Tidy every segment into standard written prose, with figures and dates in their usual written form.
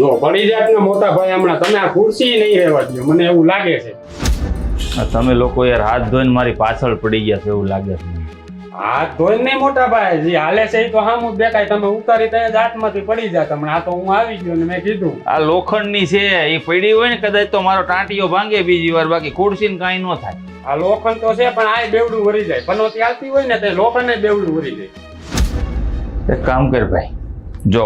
જો પડી જાત ને મોટા ભાઈ હમણાં તમે આ ખુરશી નહીં રહેવા દો, મને એવું લાગે છે. તમે લોકો યાર હાથ ધોઈને મારી પાછળ પડી ગયા છે એવું લાગે છે. હાથ ધોઈને નહીં મોટા ભાઈ, જે હાલે છે એ તો સામું જ દેખાય. તમે ઉતારી ત્યાં હાથમાંથી પડી જાત હમણાં. આ તો હું આવી ગયો ને મેં કીધું આ લોખંડની છે, એ પડી હોય ને કદાચ તો મારો ટાંટીઓ ભાંગે બીજી વાર, બાકી ખુરશીને કાંઈ ન થાય. આ લોખંડ તો છે પણ આ બેવડું વરી જાય. પનોતી આવતી હોય ને તે લોખંડ બેવડું વરી જાય. એક કામ કર ભાઈ, જો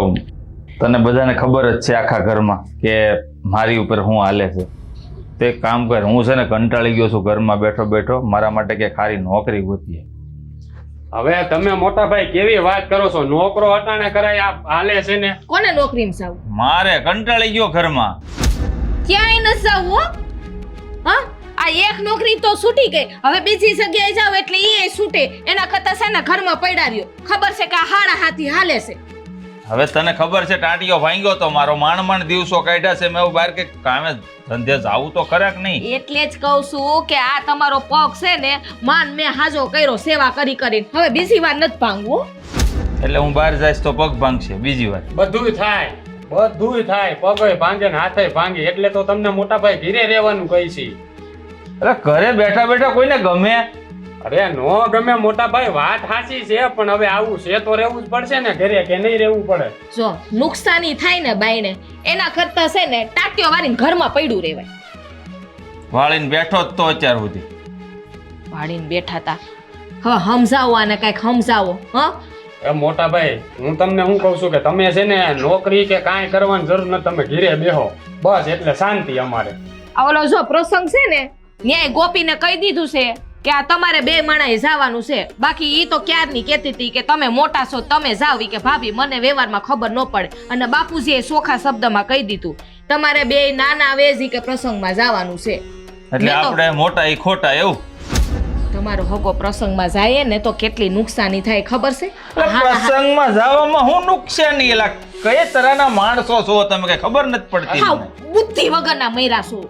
તને બધાને ખબર જ છે આખા ઘરમાં કે મારી ઉપર શું હાલે છે. તે એક કામ કર, હું છે ને કંટાળી ગયો છું ઘરમાં બેઠો બેઠો, મારા માટે કે ખારી નોકરી ગોતીએ. હવે તમે મોટા ભાઈ કેવી વાત કરો છો? નોકરો હટાણે કરાય આ હાલે છે ને. કોને નોકરીમાં જાવ? મારે કંટાળી ગયો ઘરમાં. ક્યાંય ન જાવ હો. હા, આ એક નોકરી તો છૂટી ગઈ, હવે બીજી જગ્યાએ જાવ એટલે એ છૂટે. એના કરતા છે ને ઘરમાં પડ્યા રહ્યો. ખબર છે કે આ હાડા હાથી હાલે છે. હવે તને ખબર છે ટાંટીઓ ભાંગ્યો તો મારો, માંડ દિવસો કાઢ્યા છે. મેં બહાર કે કામે ધંધે જાવું તો ખરાક નહીં. એટલે જ કહું છું કે આ તમારો પગ છે ને માન મેં હાજો કર્યો સેવા કરી કરીને. હવે બીજી વાર નથી ભાંગવું. એટલે હું બહાર જઈશ તો પગ ભાંગશે બીજી વાર. બધુંય થાય, બધુંય થાય. પગય ભાંગે ને હાથે ભાંગે. એટલે તો તમને મોટા ભાઈ ઘીરે રહેવાનું કહી છે. અરે ઘરે બેઠા બેઠા કોઈને ગમે? અરે નો ગમે મોટા ભાઈ, વાત સાચી છે પણ હવે આવું છે તો રહેવું જ પડશે ને ઘરે, કે નહીં રહેવું પડે? જો નુકસાની થાય ને બાઈને એના કરતા છે ને ટાટિયો વાળીને ઘરમાં પડ્યું રહેવાય. વાળીને બેઠો જ તો અત્યાર સુધી. વાળીને બેઠા તા, હવે સમજાવો આને કઈક સમજાવો. હા એ મોટા ભાઈ, હું તમને શું કહું છું કે તમે છે ને નોકરી કે કાંઈ કરવાની જરૂર નથી. તમે ઘીરે બેહો બસ, એટલે શાંતિ અમારે. આ ઓલો જો પ્રસંગ છે ને ન્યાય ગોપીને કહી દીધું છે કે આ તમારે બે માણાએ જવાનું છે. બાકી ઈ તો ક્યારની કહેતી હતી કે તમે મોટા છો તમે જાવ, કે ભાભી મને વ્યવહારમાં ખબર ન પડે. અને બાપુજીએ ચોખા શબ્દમાં કહી દીધું તમારે બે નાના વેજી કે પ્રસંગમાં જવાનું છે. એટલે આપણે મોટા એ ખોટા એવું? તમારો હગો પ્રસંગમાં જાય ને તો કેટલી નુકસાની થાય ખબર છે? પ્રસંગમાં જવામાં હું નુકસાની? એલા કઈ તરહના માણસો છો તમે, કઈ ખબર નથી પડતી. હા, બુદ્ધિ વગરના મૈરા છો.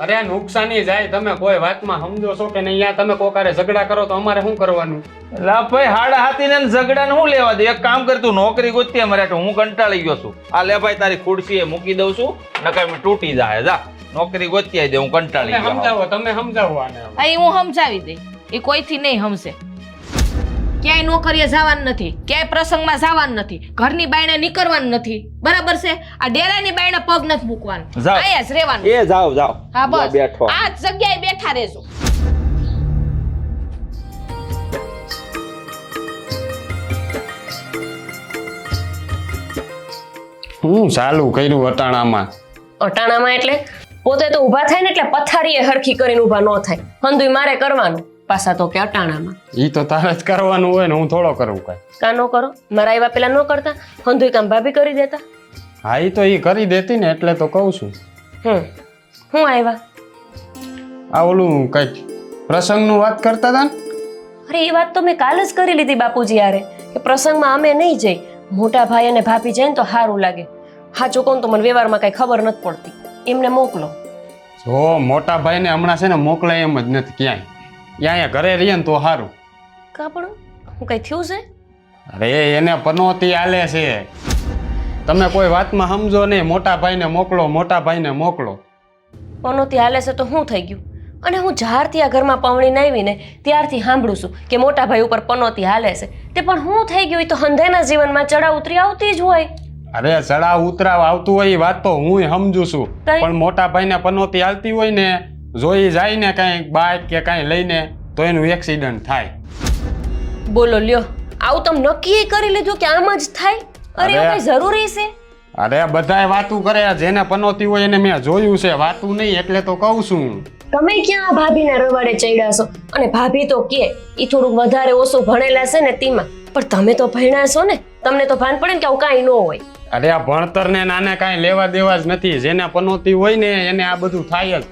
અરે નુકસાની જાય. તમે કોઈ વાતમાં સમજો છો કે નહીં? યા તમે કોકારે ઝઘડા કરો તો અમારે શું કરવાનું? લા ભાઈ, હાડા હાથીને ઝઘડા ને હું લેવા દે? એક કામ કર, તું નોકરી ગોતી અમારે. હું કંટાળી ગયો છું. આ લે ભાઈ તારી ખુરશી એ મૂકી દઉં છું, નકર મેં તૂટી જાય. જા નોકરી ગોતી દે, હું કંટાળી ગયો. સમજાવો, તમે સમજાવો આને. અહીં હું સમજાવી દઈ, એ કોઈથી નહીં સમજે. ક્યાંય નોકરીએ જવાનું નથી, ક્યાંય પ્રસંગમાં જવાનું નથી, ઘરની બાયણે નીકળવાનું નથી. બરાબર છે? આ ડેરાની બાયણે પગ નથી મૂકવાનું, અહીંયા જ રહેવાનું. એ જાવ જાવ. હા બસ, બેઠો આ જગ્યાએ બેઠા રહેજો. હું ચાલુ કર્યું અટાણામાં? અટાણામાં એટલે પોતે તો ઊભા થાય ને એટલે પથારીએ હરખી કરીને ઊભા ન થાય. હંધુય મારે કરવાનું, પાછા તો કે અટાણામાં. ઈ તો તારે જ કરવાનું હોય ને, હું થોડો કરું કઈ. કા ન કરો? મારા આવ્યા પેલા ન કરતા? હંધુય કામ ભાભી કરી દેતા? હા ઈ તો ઈ કરી દેતી ને, એટલે તો કહું છું. હું આવ્યા? આ ઓલું કઈક પ્રસંગનું વાત કરતા હતા ને? અરે એ વાત તો મેં કાલ જ કરી લીધી બાપુજી યારે, કે પ્રસંગમાં અમે નહીં જઈ, મોટા ભાઈ અને ભાભી જાય ને તો સારું લાગે. હા ચોકોન તો મને વ્યવહારમાં કઈ ખબર નથી પડતી, એમને મોકલો. જો મોટા ભાઈને હમણાં છે ને મોકલાય એમ જ નથી ક્યાંય. ત્યાં ઘરે રહીએ ને તો સારું. કા પણ હું કઈ થયું છે? અરે એને પનોતી આલે છે. તમે કોઈ વાતમાં સમજો નહીં. મોટા ભાઈને મોકલો, મોટા ભાઈને મોકલો. પનોતી હાલે છે તો શું થઈ ગયું? અને હું જ્યારથી આ ઘરમાં પવણીને આવીને ત્યારથી સાંભળું છું કે મોટા ભાઈ ઉપર પનોતી હાલે છે. તે પણ શું થઈ ગયું? એ તો હંધેના જીવનમાં ચડાવ ઉતરી આવતી જ હોય. અરે ચડાવ ઉતરાવ આવતું હોય એ વાત તો હું સમજુ છું, પણ મોટા ભાઈને પનોતી હાલતી હોય ને, જોઈ જાય ને કાંઈ બાઇક કે કાંઈ લઈને, તો એનું એક્સિડન્ટ થાય. બોલો લ્યો, આવું તમે નક્કી કરી લીધું કે આમ જ થાય? અરે એવું કઈ જરૂરી છે? અરે બધાય વાતું કરે, જેને પનોતી હોય એને મેં જોયું છે, વાતું નહીં એટલે તો કહું છું. તમે ક્યાં આ ભાભીના રવાડે ચડ્યા છો? અને ભાભી તો કે ઈ થોડુંક વધારે ઓછું ભણેલા છે ને તેમાં, પણ તમે તો ભણ્યા છો ને, તમને તો ભાન પડે ને કે આવું કાંઈ ન હોય. અરે આ ભણતર ને નાને કાંઈ લેવા દેવા જ નથી. જેને પનોતી હોય ને એને આ બધું થાય જ.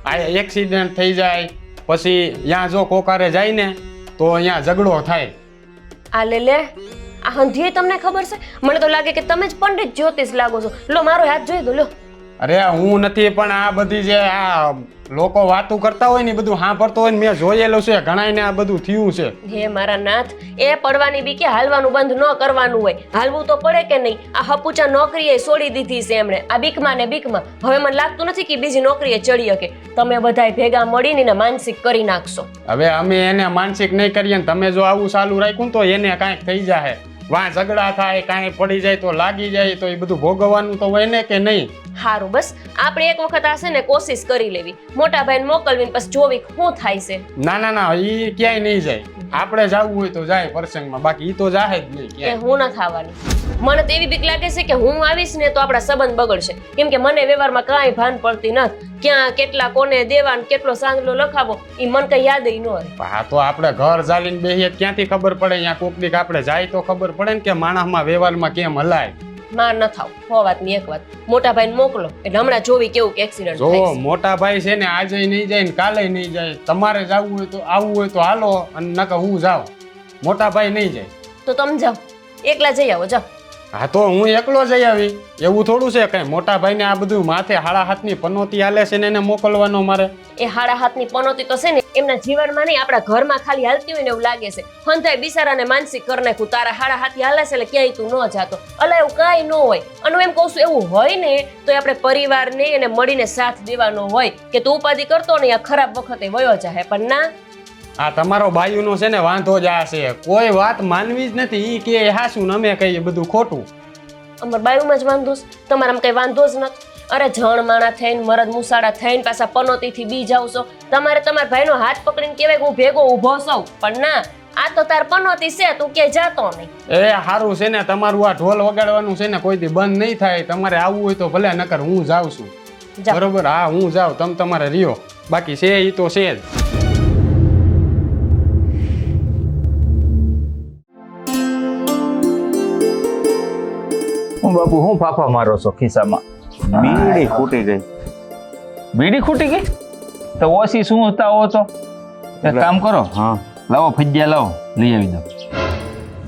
આ એક્સિડન્ટ થઈ જાય, પછી ત્યાં જો કોકારે જાય ને તો અહીંયા ઝઘડો થાય. આ લે આ હંધીએ તમને ખબર છે? મને તો લાગે કે તમે જ પંડિત જ્યોતિષ લાગો છો. લો મારો હાથ જોઈ દો લો. અરે હું નથી, પણ આ બધી જે આ લોકો વાતું કરતા હોય ને એ બધું સાંભળતો હોય ને મેં જોયેલું છે ઘણાયને આ બધું થયું છે. હે મારા નાથ, એ પડવાની બી કે હાલવાનું બંધ ન કરવાનું હોય. હાલવું તો પડે કે નહીં? આ હપુચા નોકરીએ છોડી દીધી છે એમણે, આ બીકમાં ને બીકમાં. હવે મને લાગતું નથી કે બીજી નોકરીએ ચડી શકે. તમે બધાય ભેગા મળીને એને માનસિક કરી નાખશો. હવે અમે એને માનસિક નહીં કરીએ ને તમે જો આવું ચાલુ રાખ્યું ને તો એને કાંઈક થઈ જાય. વાં ઝઘડા થાય, કાંઈ પડી જાય તો લાગી જાય તો એ બધું ભોગવવાનું તો હોય ને કે નહીં? હારું, બસ આપણે એક વખત આ છે ને કોશિશ કરી લેવી, મોટા ભાઈને મોકલવીને પછી જોવી શું થાય છે. ના ના ના, એ ક્યાંય નહીં જાય. આપણે જવું હોય તો જાય પ્રસંગમાં, બાકી એ તો જાહે જ નહીં એ ક્યાંય. હું ન થવાની. મને તો એવી બીક લાગે છે કે હું આવીશ ને તો આપણા સંબંધ બગડશે, કેમ કે મને વ્યવહારમાં કાંઈ ભાન પડતી નથી. ક્યાં કેટલા કોને દેવા ને કેટલો સાંગલો લખાવો એ મને કઈ યાદ ન રહે. હા તો આપણે ઘર ચાલીને બેહીએ ક્યાંથી ખબર પડે? અહીંયા કોક દીક આપણે જાય તો ખબર પડે ને કે માણસમાં વ્યવહારમાં કેમ હલાય. માર ન થાવ, હો વાત ની એક વાત. મોટા ભાઈને મોકલો એટલે હમણાં જોવી કેવું કે એક્સિડન્ટ જો થાય છે. મોટા ભાઈ છે ને આજે નહીં જાય ને કાલે નહીં જાય. તમારે જવું હોય તો આવવું હોય તો હાલો, અને નકર હું જાઉં. મોટા ભાઈ નહીં જાય. તો તમે જાઓ, એકલા જઈ આવો, જાઓ. હા તો હું એકલો જઈ આવી, એવું થોડું છે કઈ? મોટા ભાઈને આ બધું માથે હાડા હાથની પનોતી હાલે છે ને એને મોકલવાનો મારે. એ હાડા હાથની પનોતી તો છે ને એમના જીવનમાં નહીં, આપણા ઘરમાં ખાલી હાલતી હોય ને એવું લાગે છે. હંધાય બિચારાને માનસિક કરી નાખ્યું, તારા હાડા હાથી હાલે છે એટલે ક્યાંય તું ન જાતો. અલા એવું કાંઈ ન હોય. અને હું એમ કહું છું એવું હોય ને તો આપણે પરિવારને એને મળીને સાથ દેવાનો હોય કે તું ઉપાધિ કરતો ને આ ખરાબ વખતે વયો જાય. પણ ના, આ તમારો બાયુનો છે ને વાંધો જ આ છે. કોઈ વાત માનવી જ નથી. ઈ કે હાસું ને અમે કહીએ બધું ખોટું. અમાર બાયુમાં જ વાંધો છે, તમારામાં કઈ વાંધો જ નથી. અરે જણ માણા થઈને મરદ મુસાડા થઈને પાછા પનોતીથી બી જાવ છો. તમારે તમારા ભાઈનો હાથ પકડીને કહેવાય કે હું ભેગો ઊભો છું. પણ ના, આ તો તાર પનોતી છે, તું ક્યાંય જાતો નહીં. એ સારું છે ને, તમારું આ ઢોલ વગાડવાનું છે ને કોઈ દી બંધ નહીં થાય. તમારે આવવું હોય તો ભલે, નકર હું જાઉં છું. જાઓ. બરોબર? હા હું જાઉં, તમે તમારે રહ્યો. બાકી છે એ તો છે જ. હું બાપુ હું ફાફા મારો છો ખિસ્સામાં? બીડી ખૂટી ગઈ. બીડી ખૂટી ગઈ? તો ઓછી શું હતા હો તો એક કામ કરો, હા લાવો ફજ્યા લાવો, લઈ આવી દો.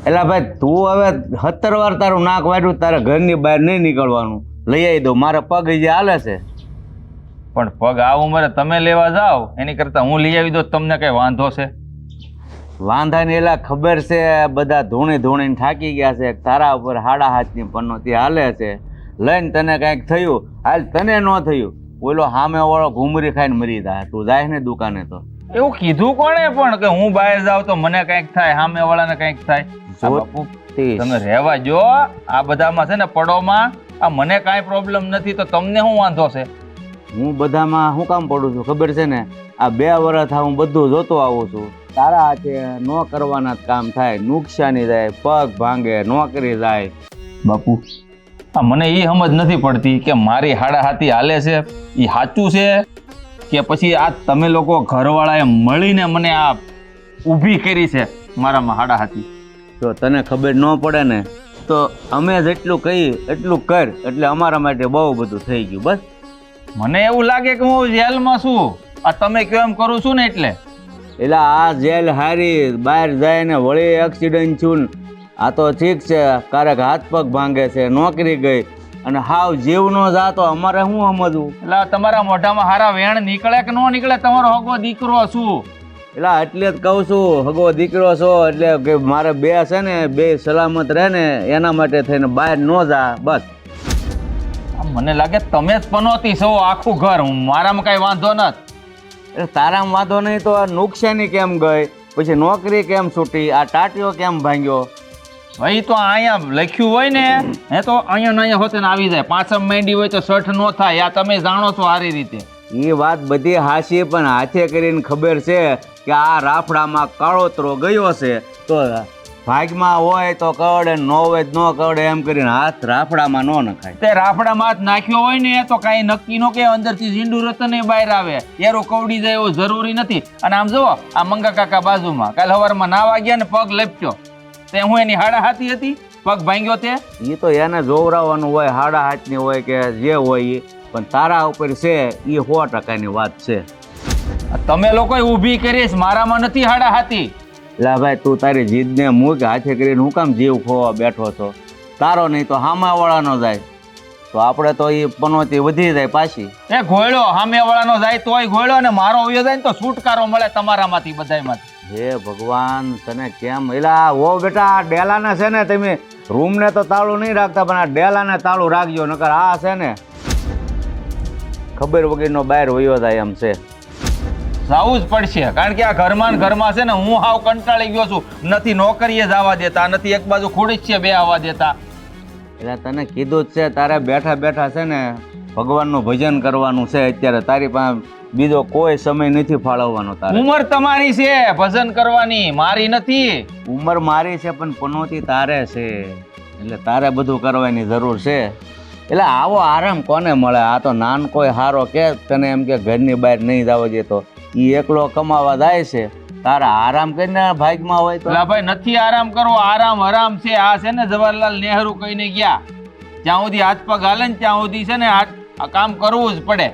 એલા ભાઈ તું હવે 17 વાર તારું નાક વાળ્યું, તારે ઘરની બહાર નહીં નીકળવાનું. લઈ આવી દો, મારા પગ જે હાલે છે. પણ પગ આ ઉંમરે તમે લેવા જાઓ એની કરતા હું લઈ આવી દો, તમને કઈ વાંધો છે? વાંધા ને એલા ખબર છે, બધા ધૂણી ધૂણીને થાકી ગયા છે. તારા ઉપર હાડા હાથની પનોતી હાલે છે. લઈને તને કાંઈક થયું, હાલ તને ન થયું, ઓલો સામે વાળો ઘૂમરી ખાઈને મરી જાય. તું જાય ને દુકાને તો એવું કીધું કોણે પણ કે હું બહાર જાઉં તો મને કંઈક થાય, સામે વાળાને કંઈક થાય? આ બાપુ તમે રહેવા જો, આ બધામાં છે ને પડોમાં આ મને કાંઈ પ્રોબ્લેમ નથી તો તમને શું વાંધો છે? હું બધામાં શું કામ પડું છું ખબર છે ને? આ 2 વર્ષ હું બધું જોતો આવું છું. તારા હાથે ન કરવાના જ કામ થાય, નુકસાની જાય, પગ ભાંગે, નોકરી જાય. બાપુ આ મને એ સમજ નથી પડતી કે મારી હાડા હાથી હાલે છે એ સાચું છે કે પછી આ તમે લોકો ઘરવાળાએ મળીને મને આ ઊભી કરી છે મારામાં હાડા હાથી? જો તને ખબર ન પડે ને તો અમે જેટલું કહીએ એટલું કર, એટલે અમારા માટે બહુ બધું થઈ ગયું. બસ મને એવું લાગે કે હું જેલમાં છું, આ તમે કેમ કરું છું ને એટલે આ જેલ હારી, બહાર જાય ને વળી એક્સિડન્ટ થયું ને આ તો ઠીક છે, ક્યારેક હાથ પગ ભાંગે છે, નોકરી ગઈ અને હાવ જીવનો જાતો, અમારે શું સમજવું? એટલે તમારા મોઢામાં હારા વેણ નીકળે કે ન નીકળે? તમારો હગો દીકરો છું એટલે જ કહું છું હગો દીકરો છો, એટલે કે મારે બે છે ને બે સલામત રહે ને એના માટે થઈને બહાર ન જા. બસ મને લાગે તમે જ પનોતી છો આખું ઘર, મારામાં કઈ વાંધો નથી. તારામાં વાંધો નહીં તો આ નુકસાની કેમ ગઈ, પછી નોકરી કેમ છૂટી, આ ટાટિયો કેમ ભાંગ્યો? ભાઈ તો અહીંયા લખ્યું હોય ને હે તો અહીંયા ને અહીંયા હોતે ને આવી જાય. પાછળ માંડી હોય તો સઠ ન થાય, આ તમે જાણો છો સારી રીતે. એ વાત બધી હાચી, પણ હાથે કરીને ખબર છે કે આ રાફડામાં કાળોતરો ગયો છે તો ભાગમાં હોય તો કવડે, ન હોય ન કવડે, એમ કરીને હાથ રાફડામાં ન નખાય. તે રાફડામાં હાથ નાખ્યો હોય ને તો કાંઈ નક્કી નો કે અંદરથી ઝીંડું રતન બહાર આવે, એરો કવડી જાય એવો જરૂરી નથી. અને આમ જુઓ આ મંગા કાકા બાજુમાં કાલ સવારમાં નાવા ગયા ને પગ લપટ્યો, તે હું એની હાડા હાથી હતી, પગ ભાંગ્યો તે એ તો એને જોવરાવાનું હોય, હાડા હાથની હોય કે જે હોય એ, પણ તારા ઉપર છે એ 100%ની વાત છે. તમે લોકો ઊભી કરીશ, મારામાં નથી હાડા હાથી. લા ભાઈ તું તારી જીદને મૂક, હાથે કરીને હું કામ જીવ ખોવા બેઠો છો? તારો નહીં તો હામાવાળાનો જાય. તો આપણે તો એ પનોતી વધી જાય પાછી. એ ઘોયડો સામે વાળાનો જાય તોય ઘોયડો અને મારો વયો જાય ને તો છુટકારો મળે તમારામાંથી બધાયમાંથી. હે ભગવાન, તને કેમ એલા હો બેટા, આ ડેલાને છે ને તમે રૂમને તો તાળું નહીં રાખતા, પણ આ ડેલાને તાળું રાખજો, નકર આ છે ને ખબર વગરનો બહાર વયો જાય એમ છે. જાવું જ પડશે, કારણ કે આ ઘરમાં ને ઘરમાં છે ને હું હાવ કંટાળી ગયો છું. નથી નોકરીએ જવા દેતા, નથી એક બાજુ ખોડી જ છે બે આવવા દેતા. એટલે તને કીધું જ છે, તારે બેઠા બેઠા છે ને ભગવાનનું ભજન કરવાનું છે. અત્યારે તારી પાસે બીજો કોઈ સમય નથી ફાળવવાનો. તારે ઉંમર તમારી છે ભજન કરવાની, મારી નથી. ઉંમર મારી છે પણ પનોતી તારે છે, એટલે તારે બધું કરવાની જરૂર છે. એટલે આવો આરામ કોને મળે? આ તો નાન કોઈ હારો કે તને એમ કે ઘરની બહાર નહીં જવા દેતો, એ એકલો કમાવા જાય છે. તારા આરામ કરીને ભાગમાં હોય તો ભાઈ નથી આરામ કરવો, આરામ હરામ છે. આ છે ને જવાહરલાલ નહેરુ કહીને ગયા, જ્યાં સુધી હાથ પગ હાલે ને ત્યાં સુધી છે ને આ કામ કરવું જ પડે.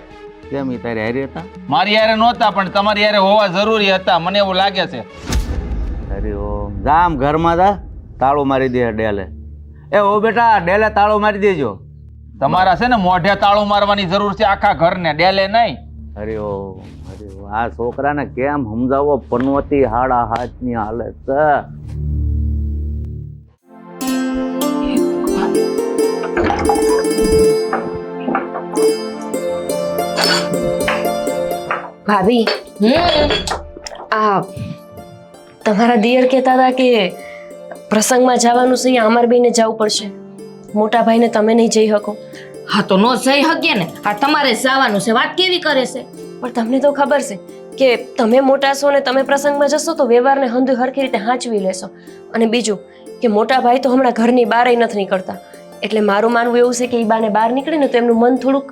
કેમ? એ તારી હારી હતા? મારી યારે નહોતા પણ તમારી યારે હોવા જરૂરી હતા, મને એવું લાગે છે. અરે ઓ જામ ઘરમાં જા, તાળું મારી દે ડેલે. એ ઓ બેટા, ડેલે તાળું મારી દેજો. તમારા છે ને મોઢે તાળું મારવાની જરૂર છે, આખા ઘરને, ડેલે નહીં. અરે ઓ આ છોકરાને કેમ સમજાવો? પનોતી હાડા હાથની હાલત છે. ભાભી, આ તમારા દિયર કહેતા હતા કે પ્રસંગમાં જવાનું છે, અહીંયા અમાર બેને જવું પડશે. મોટા ભાઈને તમે નહીં જઈ શકો. હા તો નો જઈ હગે ને, આ તમારે જવાનું છે. વાત કેવી કરે છે? પણ તમને તો ખબર છે કે તમે મોટા છો ને તમે પ્રસંગમાં જશો તો વ્યવહારને હંધુ હરખી રીતે હાંચવી લેશો. અને બીજું કે મોટા ભાઈ તો હમણાં ઘરની બહાર નથી નીકળતા, એટલે મારું માનવું એવું છે કે એ બાને બહાર નીકળે ને તો એમનું મન થોડુંક.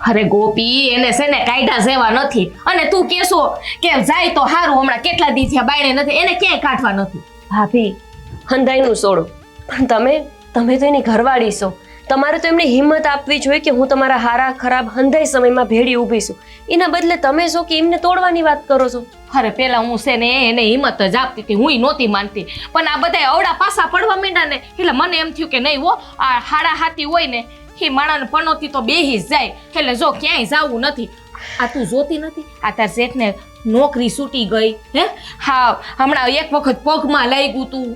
અરે ગોપી, એને છે ને કાયદા જેવા નથી. અને તું કેશો કે જાય તો સારું, હમણાં કેટલા દી થયા બાયણે નથી, એને ક્યાંય કાઢવા નથી. ભાભી, હંધાઈનું છોડો, પણ તમે તો એની ઘરવાળી છો. તમારે તો એમને હિંમત આપવી જોઈએ કે હું તમારા હારા ખરાબ હંધાઈ સમયમાં ભેડી ઊભી છું. એના બદલે તમે છો કે એમને તોડવાની વાત કરો છો. અરે પેલા હું છે ને એને હિંમત જ આપતી હતી, હું નહોતી માનતી. પણ આ બધા અવડા પાસા પડવા માંડ્યા ને એટલે મને એમ થયું કે નહીં હો, આ હાડા હાથી હોય ને એ માણાને પનોતી તો બેહી જ જાય. એટલે જો ક્યાંય જાવું નથી. આ તું જોતી નથી, આ તાર શેઠને નોકરી છૂટી ગઈ. હે હા, હમણાં એક વખત પગમાં લઈ ગયું તું.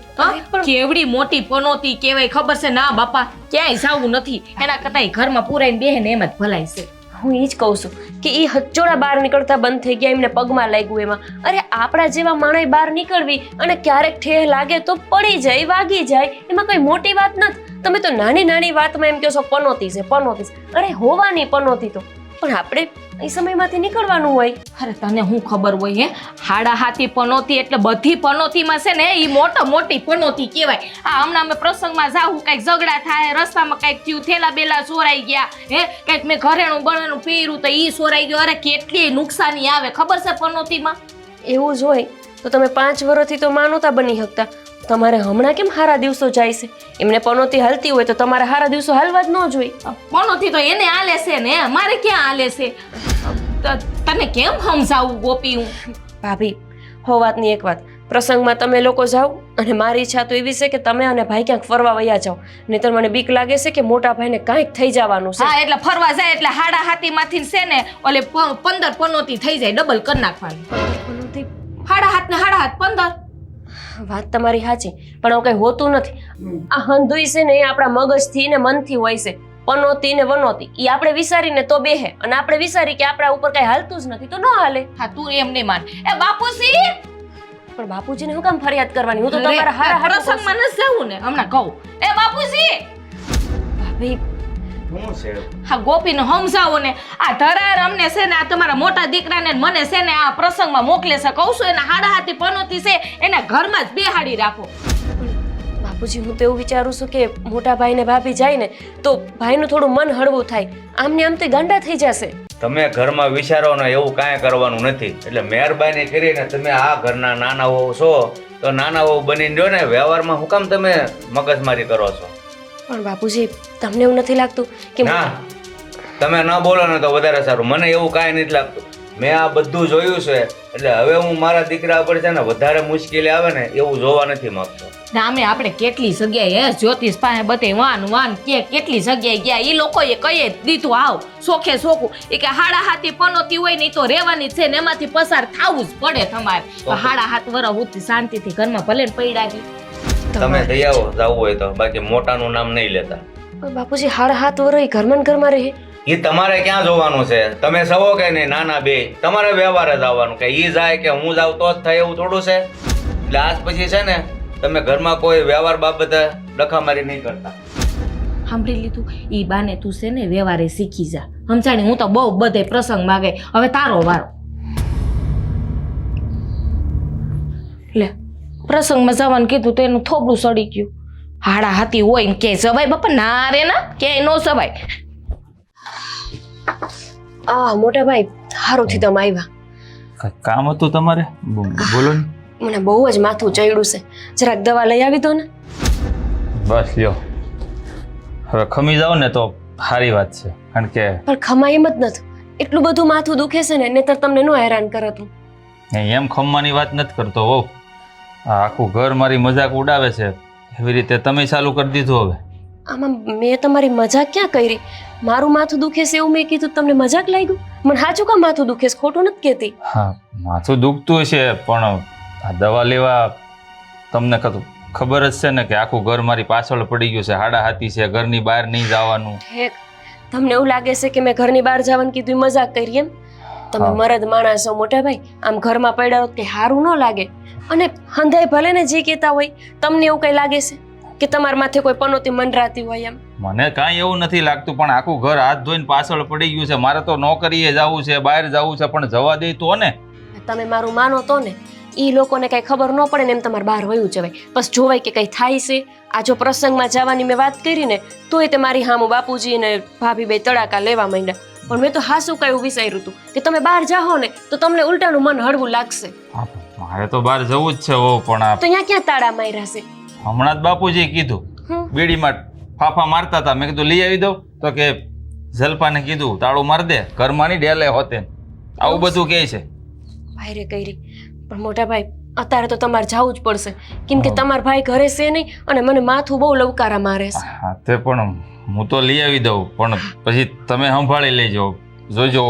કેવડી મોટી પનોતી કહેવાય, ખબર છે? ના બાપા, ક્યાંય જાવું નથી. એના કરતા ઘરમાં પુરાઈને બેહે ને એમ જ ભલાય છે. હું એ જ કહું છું કે એ હચોડા બહાર નીકળતા બંધ થઈ ગયા, એમને પગમાં લાગ્યું એમાં. અરે આપણા જેવા માણસ બહાર નીકળવી અને ક્યારેક ઠેહ લાગે તો પડી જાય, વાગી જાય, એમાં કઈ મોટી વાત નથી. તમે તો નાની નાની વાતમાં એમ કહો છો પનોતી છે, પનોતી છે. અરે હોવાની પનોતી તો, પણ આપણે એ સમયમાંથી નીકળવાનું હોય. અરે તને શું ખબર હોય? હે હાડા હાથી પનોતી એટલે બધી પનોતીમાં છે ને એ મોટી પનોતી કહેવાય. આ હમણાં અમે પ્રસંગમાં જાવું, કઈક ઝઘડા થાય, રસ્તામાં કઈક થયું, થેલા બેલા ચોરાઈ ગયા, હે કઈક મેં ઘરેણું બનેલું પહેર્યું તો ઈ ચોરાઈ ગયું. અરે કેટલી નુકસાની આવે ખબર છે પનોતીમાં? એવું જ હોય તો તમે 5 વર્ષથી તો માનોતા બની શકતા. તમારે હમણાં કેમ હારા દિવસો જાય છે? એમને પનોતી હાલતી હોય તો તમારે હારા દિવસો હાલવા જ ન જોઈએ. પનોતી તો એને હાલે છે ને, મારે ક્યાં હાલે છે? તને કેમ સમજાવું ગોપી હું? ભાભી, હો વાતની એક વાત, પ્રસંગમાં તમે લોકો જાઓ અને મારી ઈચ્છા તો એવી છે કે તમે અને ભાઈ ક્યાંક ફરવા વયા જાઓ. નહીંતર મને બીક લાગે છે કે મોટા ભાઈને કાંઈક થઈ જવાનું છે. હા, એટલે ફરવા જાય એટલે હાડા હાથીમાંથી છે ને ઓલે 15 પનોતી થઈ જાય, ડબલ કરી નાખવાની. પનોતી હાડા હાથ ને હાડા હાથ 15. વાત તમારી સાચી, પણ આવું કઈ હોતું નથી. આ હંધુઈ છે ને એ આપણા મગજથી ને મનથી હોય છે. પનોતી ને વનોતી એ આપણે વિચારીને તો બેહે, અને આપણે વિચારી કે આપણા ઉપર કઈ હાલતું જ નથી તો ન હાલે. હા, તું એમ નહીં માન. એ બાપુજી, પણ બાપુજીને હું કામ ફરિયાદ કરવાની? હું તો તમારા હારા હારા પ્રસંગમાં ન જાવું ને, હમણાં કહું. એ બાપુજી, ભાભી, શું છે? હા ગોપીને સમજાવો ને. આ ધરાર અમને છે ને આ તમારા મોટા દીકરાને મને છે ને આ પ્રસંગમાં મોકલે છે. કહું છું એના હાડા હાથી પનોતી છે, એના ઘરમાં જ બેહાડી રાખો. બાપુજી, હું તો એવું વિચારું છું કે મોટા ભાઈ ને ભાભી જાય ને તો ભાઈનું થોડું મન હળવું થાય. આમને આમ તો ગાંડા થઈ જશે. તમે ઘરમાં વિચારો ને એવું કાંઈ કરવાનું નથી. એટલે મહેરબાની કરીને તમે આ ઘરના નાના હોવ છો તો નાના હોવ બનીને જો ને, વ્યવહારમાં હું કામ તમે મગજમારી કરો છો? પણ બાપુજી, તમને એવું નથી લાગતું કે ના, તમે ન બોલો ને તો વધારે સારું. મને એવું કાંઈ નથી લાગતું. મેં આ બધું જોયું છે એટલે હવે હું મારા દીકરા પર છે ને વધારે મુશ્કેલી આવે ને એવું જોવા નથી માંગતો. રામે આપણે કેટલી જગ્યાએ જ્યોતિષ પાસે બધે વાન કેટલી જગ્યાએ ગયા એ લોકોએ કહીએ દીધું આવ સોખે સોખું એ કે હાડા હાથી પનોતી હોય ને ઈ તો રહેવાની જ છે ને એમાંથી પસાર થવું જ પડે તમારે તો હાડા હાથ વરસ સુધી શાંતિથી ઘરમાં ભલે ને પૈડા ગઈ તમે દઈ આવો જવું હોય તો, બાકી મોટાનું નામ નહીં લેતા. બાપુજી હાડા હાથ વરસ ઘરમાં ને ઘરમાં રહે એ તમારે ક્યાં જોવાનું છે? તમે સવો કે નહીં, નાના બે તમારે વ્યવહારે જ આવવાનું. કે ઈ જાય કે હું જાઉં તો જ થાય એવું થોડું છે. એટલે આજ પછી છે ને તમે ઘરમાં કોઈ વ્યવહાર બાબતે ડખામારી નહીં કરતા. સાંભળી લીધું ઈ બાને તું છે ને વ્યવહારે શીખી જા સમજાણી હું તો બહુ બધે પ્રસંગમાં ગઈ હવે તારો વારો લે પ્રસંગમાં જવાનું કીધું તો એનું થોબડું સડી ગયું હાડા હાથી હોય ને કે જવાય બાપા ના રે ના કે નો જવાય મોટા ભાઈ સારું થી તમે આવ્યા. કાંઈ કામ હતું તમારે? બોલો ને. મને બહુ જ માથું ચડ્યું છે, જરાક દવા લઈ આવી દો ને. બસ લ્યો, હવે ખમી જાઓ ને તો સારી વાત છે, કારણ કે પણ ખમાય એમ જ નથી, એટલું બધું માથું દુખે છે ને નહીતર તમને નો હેરાન કરત હું. એમ ખમવાની વાત નથી કરતો હો. આ આખું ઘર મારી મજાક ઉડાવે છે એવી રીતે તમે ચાલુ કરી દીધું. હવે આમાં મેં તમારી મજાક ક્યાં કરી? મારું માથું દુખે છે એવું મેં કીધું, તમને મજાક લાગ્યું? મને સાચું કામ માથું દુખે છે, ખોટું નથી કહેતી. હા, માથું દુખતું છે પણ આ દવા લેવા તમને ખબર જ છે ને કે આખું ઘર મારી પાછળ પડી ગયું છે, હાડા હાથી છે, ઘરની બહાર નહીં જવાનું. હેક, તમને એવું લાગે છે કે મેં ઘરની બહાર જવાનું કીધું ઈ મજાક કરી એમ? તમે મરદ માણસ છો મોટા ભાઈ, આમ ઘરમાં પડ્યા હોત કે સારું ન લાગે. અને હંધાઈ ભલે ને જે કહેતા હોય, તમને એવું કઈ લાગે છે કે તમારા માથે કોઈ પનોતી મંડરાતી હોય એમ? મને કાંઈ એવું નથી લાગતું, પણ આખું ઘર હાથ ધોઈને પાછળ પડી ગયું છે. મારે તો નોકરીએ જવું છે, બહાર જવું છે, પણ જવા દે તો ને. તમે મારું માનો તો ને, ઈ લોકોને કઈ ખબર ન પડે ને એમ તમારે બહાર વયું જવાય. બસ જોવાય કે કઈ થાય છે. આ જો પ્રસંગમાં જવાની મેં વાત કરી ને તોય તે મારી હામું બાપુજી ને ભાભી બે તડાકા લેવા માંડ્યા. પણ મેં તો હાસું કઈ એવું વિચાર્યું હતું કે તમે બહાર જાઓ ને તો તમને ઉલટાનું મન હળવું લાગશે. મારે તો બહાર જવું જ છે પણ તો અહીંયા ક્યાં તાળા માર્યા છે? હમણાં જ બાપુજીએ કીધું બીડીમાં ફાફા મારતા હતા, મેં કીધું લઈ આવી દઉં તો કે જલપાને કીધું તાળું માર દે, ઘરમાં ની ડેલે હોતે. આવું બધું કહે છે. ભાઈ રે કઈ પણ મોટા ભાઈ અત્યારે તો તમારે જવું જ પડશે, કેમ કે તમારા ભાઈ ઘરે છે નહીં અને મને માથું બહુ લવકારા મારે છે. હા તે પણ હું તો લઈ આવી દઉં, પણ પછી તમે સંભાળી લેજો. જોજો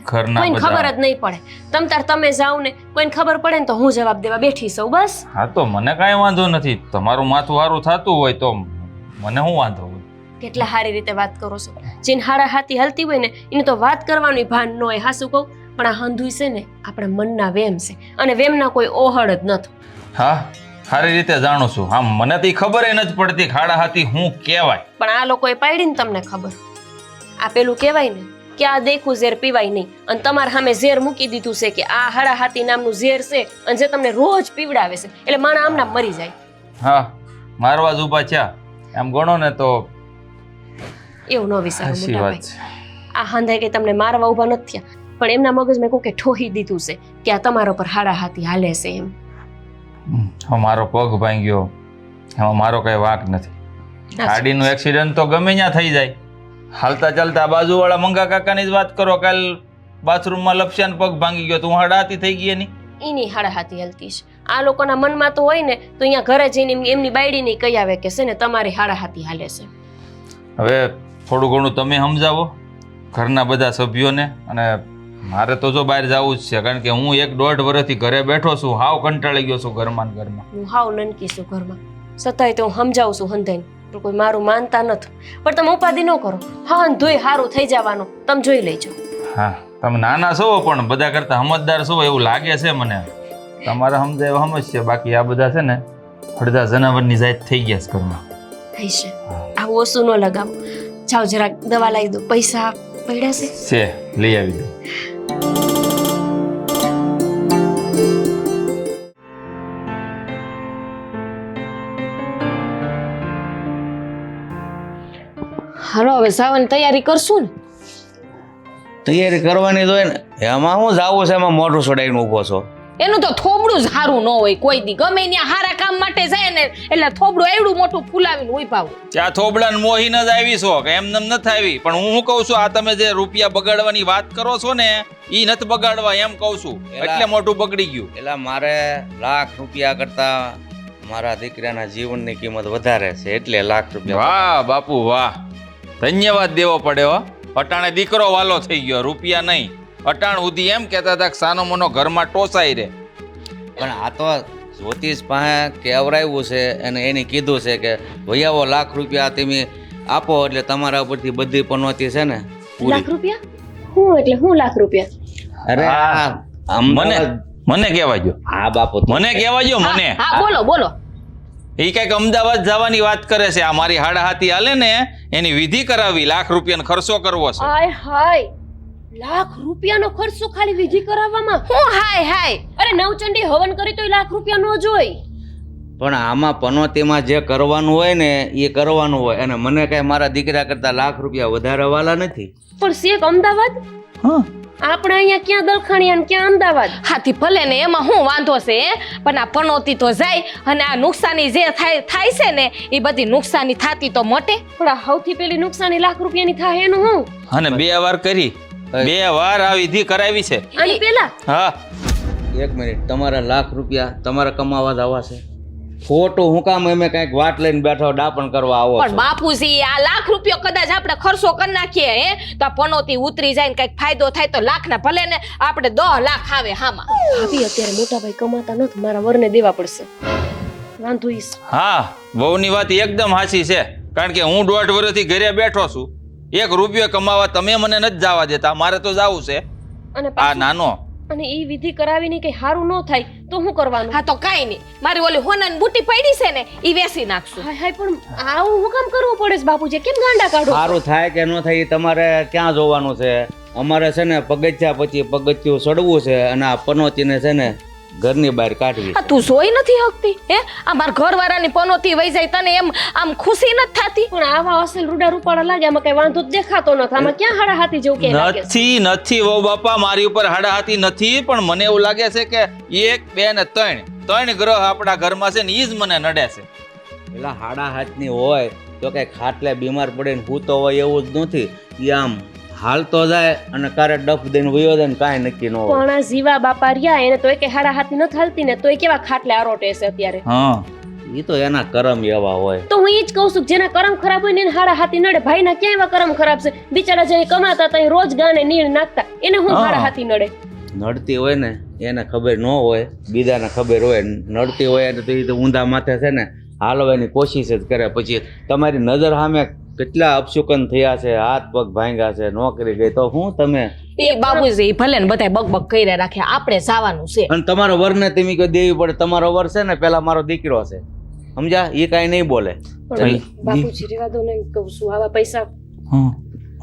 ઘરના કોઈને ખબર જ નહીં પડે. તમે જાઓ ને કોઈને ખબર પડે ને તો હું જવાબ દેવા બેઠી છું બસ. હા તો મને કાંઈ વાંધો નથી, તમારું માથું સારું થતું હોય તો મને શું વાંધો હોય. કેટલા સારી રીતે વાત કરો છો. જેને હાડા હાથી હલતી હોય ને એને તો વાત કરવાનું ભાન ન હોય. હાસું કહું પણ આ હંધુય છે ને આપણા મનના વેમ છે અને વેમના કોઈ ઓહળ જ નથી. હા સારી રીતે જાણું છું. હા મને તો ખબર નથી પડતી ખાડા હાથી હું કહેવાય. પણ આ લોકોએ પાડી ને તમને ખબર. આ પેલું કહેવાય ને કે આ દેખું ઝેર પીવાય નહીં, અને તમારા સામે ઝેર મૂકી દીધું છે કે આ હાડા હાથી નામનું ઝેર છે અને જે તમને રોજ પીવડાવે છે, એટલે માણસ આમના મરી જાય. હા મારવા જ ઊભા છે એમ ગણો ને તો. એવું ન વિચારો સાચી મોટા વાત ભાઈ. છે. આ હંધાઈ કે તમને મારવા ઊભા નથી થયા, પણ એમના મગજમાં કોઈ કે ઠોહી દીધું છે કે આ તમારા પર હાડા હાથી હાલે છે એમ. મારો પગ ભાંગ્યો એમાં મારો કઈ વાંક નથી. ગાડીનું એક્સિડન્ટ તો ગમે ત્યાં થઈ જાય. હાલતા ચાલતા બાજુવાળા મંગા કાકાની જ વાત કરો, કાલ બાથરૂમમાં લપસ્યાને પગ ભાંગી ગયો, તું હાડા હાથી થઈ ગઈ એની. એની હાડા હાથી હલતી છે. આ લોકોના મનમાં તો હોય ને તો અહીંયા ઘરે જઈને એમની બાયડીને કહી આવે કે છે ને તમારી હાડા હાથી હાલે છે. હવે થોડું ઘણું તમે સમજાવો ઘરના બધા સભ્યોને. અને મારે તો જો બહાર જવું જ છે, કારણ કે હું 1.5 વર્ષથી ઘરે બેઠો છું, હાવ કંટાળી ગયો છું ઘરમાં. હું હાવ નનકી છું ઘરમાં, છતાંય તો હું સમજાવું છું હંધાઈને, પણ કોઈ મારું માનતા નથી. પણ તમે ઉપાધિ ન કરો, હા ધોઈ સારું થઈ જવાનું, તમે જોઈ લેજો. હા તમે નાના છો પણ બધા કરતા સમજદાર છો એવું લાગે છે મને. તમારે સમજાય સમજશે, બાકી આ બધા છે ને અડધા જનાવરની જાત થઈ ગયા છે ઘરમાં. થઈ છે આવું ઓછું ન લગાવો. જાઓ જરાક દવા લાવી દો, પૈસા પડ્યા છે લઈ આવી દો. હાલો હવે જવાની તૈયારી કરશું ને. તૈયારી કરવાની જ હોય ને, એમાં હું જાવું છે એમાં મોઢું છોડાઈને ઊભો છો. એનું તો થોબડું જ સારું ન હોય કોઈ દી. ગમે ત્યાં હારા કામ માટે જાય ને એટલે થોબડું એવડું મોટું ફૂલાવીને ઉભા હોય. ત્યાં થોબડાને મોહીને જ આવી છો કે એમ નમ નથી આવી? પણ હું શું કહું છું, આ તમે જે રૂપિયા બગાડવાની વાત કરો છો ને ઈ નથી બગાડવા એમ કહું છું, એટલે મોટું બગડી ગયું. એટલે મારે ₹1,00,000 કરતા મારા દીકરાના જીવનની કિંમત વધારે છે, એટલે ₹1,00,000. વાહ બાપુ વાહ, ધન્યવાદ દેવો પડે હો. અટાણે દીકરો વાલો થઈ ગયો, રૂપિયા નહીં. અટાણ સુધી એમ કહેતા હતા કે સાનો મનો ઘરમાં ટોસાઈ રહે. પણ આ તો જ્યોતિષ પાસે કેવરાયું છે અને એને કીધું છે કે ભૈયાઓ ₹1,00,000 તમે આપો એટલે તમારા ઉપરથી બધી પનોતી છે ને પૂરી. ₹1,00,000? હું એટલે હું ₹1,00,000? અરે હા, મને મને કહેવા જો, હા બાપુ મને કહેવા જો, મને. હા બોલો બોલો. એ કઈક અમદાવાદ જવાની વાત કરે છે. આ મારી હાડાહાથી હાલે ને એની વિધિ કરાવી, ₹1,00,000 ખર્ચો કરવો છે. હાય હાય, ₹1,00,000 ખર્ચો ખાલી વિધિ કરાવવામાં? હું હાય હાય. અરે નવચંડી હવન કરી તોય ₹1,00,000 નો જોઈ. પણ આમાં પનોતીમાં જે કરવાનું હોય ને એ કરવાનું હોય, અને મને કઈ મારા દીકરા કરતા ₹1,00,000 વધારે વાલા નથી. પણ શેખ અમદાવાદ? આપણે અહીંયા ક્યાં દલખાણિયા ને ક્યાં અમદાવાદ? હાથી ભલે ને એમાં હું વાંધો છે હે? પણ આ પનોતી તો જાય અને આ નુકસાની જે થાય છે ને એ બધી નુકસાની થાતી તો મોટે. પણ આ સૌથી પેલી નુકસાની ₹1,00,000 ની થાય એનું હું? અને 2 વાર કરી, 2 વાર આ વિધિ કરાવી છે. આની પેલા હા, 1 મિનિટ, તમારા ₹1,00,000 તમારે કમાવા જ આવા છે? ખોટું હું કામ એમે કઈક વાટ લઈને બેઠો ડાપણ કરવા આવો પણ છો? બાપુજી આ ₹1,00,000 કદાચ આપણે ખર્ચો કરી નાખીએ હે તો આ પનોતી ઉતરી જાય ને કઈક ફાયદો થાય તો લાખ ના ભલે ને આપણે 10 લાખ આવે હામાં. ભાભી અત્યારે મોટા ભાઈ કમાતા નથી, મારા વરને દેવા પડશે. વાંધો ઈ છે. હા, વહુની વાત એકદમ સાચી છે. કારણ કે હું 1.5 વર્ષથી ઘરે બેઠો છું, ₹1 કમાવા તમે મને નથી જવા દેતા, મારે તો જાવું છે. અને આ પાછું નાનો અને ઈ વિધિ કરાવીને કઈ સારું ન થાય તો શું કરવાનું? હા તો કાઈ નહીં, મારી ઓલી હોનાની બુટી પડી છે ને ઈ વેચી નાખશું. હાય હાય, પણ આવું હું કામ કરવું પડે છે બાપુજી? કેમ ગાંડા કાઢો? સારું થાય કે ન થાય એ તમારે ક્યાં જોવાનું છે? અમારે છે ને પગથિયા પછી પગથિયું ચડવું છે અને આ પનોતીને છે ને ઘરની બહાર કાઢવી આ તું જોઈ નથી શકતી હે? આ મારા ઘરવાળાની પનોતી વહી જાય તને એમ આમ ખુશી નથી થાતી? પણ આવા અસલ રૂડા રૂપાળા લાગે, આમાં કઈ વાંધો જ દેખાતો નથી. આમાં ક્યાં હાડા હાથી જેવું કે લાગે છે? નથી વહુ બાપા, મારી ઉપર હાડાહાથી નથી. પણ મને એવું લાગે છે કે 1, 2 ને 3 ગ્રહ આપણા ઘરમાં છે ને ઈ જ મને નડે છે. પેલા હાડા હાથની હોય તો કઈ ખાટલે બીમાર પડે ને હૂતો હોય એવું જ નથી. એ આમ હાલતો જાય અને કારે ડફ દઈને વયો જાય ને કાંઈ નક્કી ન હોય. પણ આ જીવા બાપા રહ્યા એને તો કે હાડા હાથી નથી હાલતી ને તોય કેવા ખાટલે આરોટે છે અત્યારે. હા, એ તો એના કરમ એવા હોય. તો હું ઈ જ કહું છું કે જેના કરમ ખરાબ હોય ને એને હાડા હાથી નડે. ભાઈના ક્યાં એવા કરમ ખરાબ છે? બિચારા જે કમાતા હતા એ રોજ ગાને નીણ નાખતા, એને હું હાડા હાથી નડે? નડતી હોય ને એને ખબર ન હોય, બીજાને ખબર હોય. નડતી હોય એટલે તો એ તો ઊંધા માથે છે ને હાલવાની કોશિશ જ કરે. પછી તમારી નજર સામે કેટલા અપશુકન થયા છે, હાથ પગ ભાંગ્યા છે, નોકરી ગઈ, તો હું તમે એ બાબુજી ભલે ને બધાય બકબક કરી રાખે, આપણે જવાનું છે. અને તમારો વરને તમે કોઈ દેવી પડે. તમારો વર છે ને પેલા મારો દીકરો છે, સમજ્યા? એ કાંઈ નહીં બોલે. પણ બાપુજી રેવા દો ને, એમ કહું છું આવા પૈસા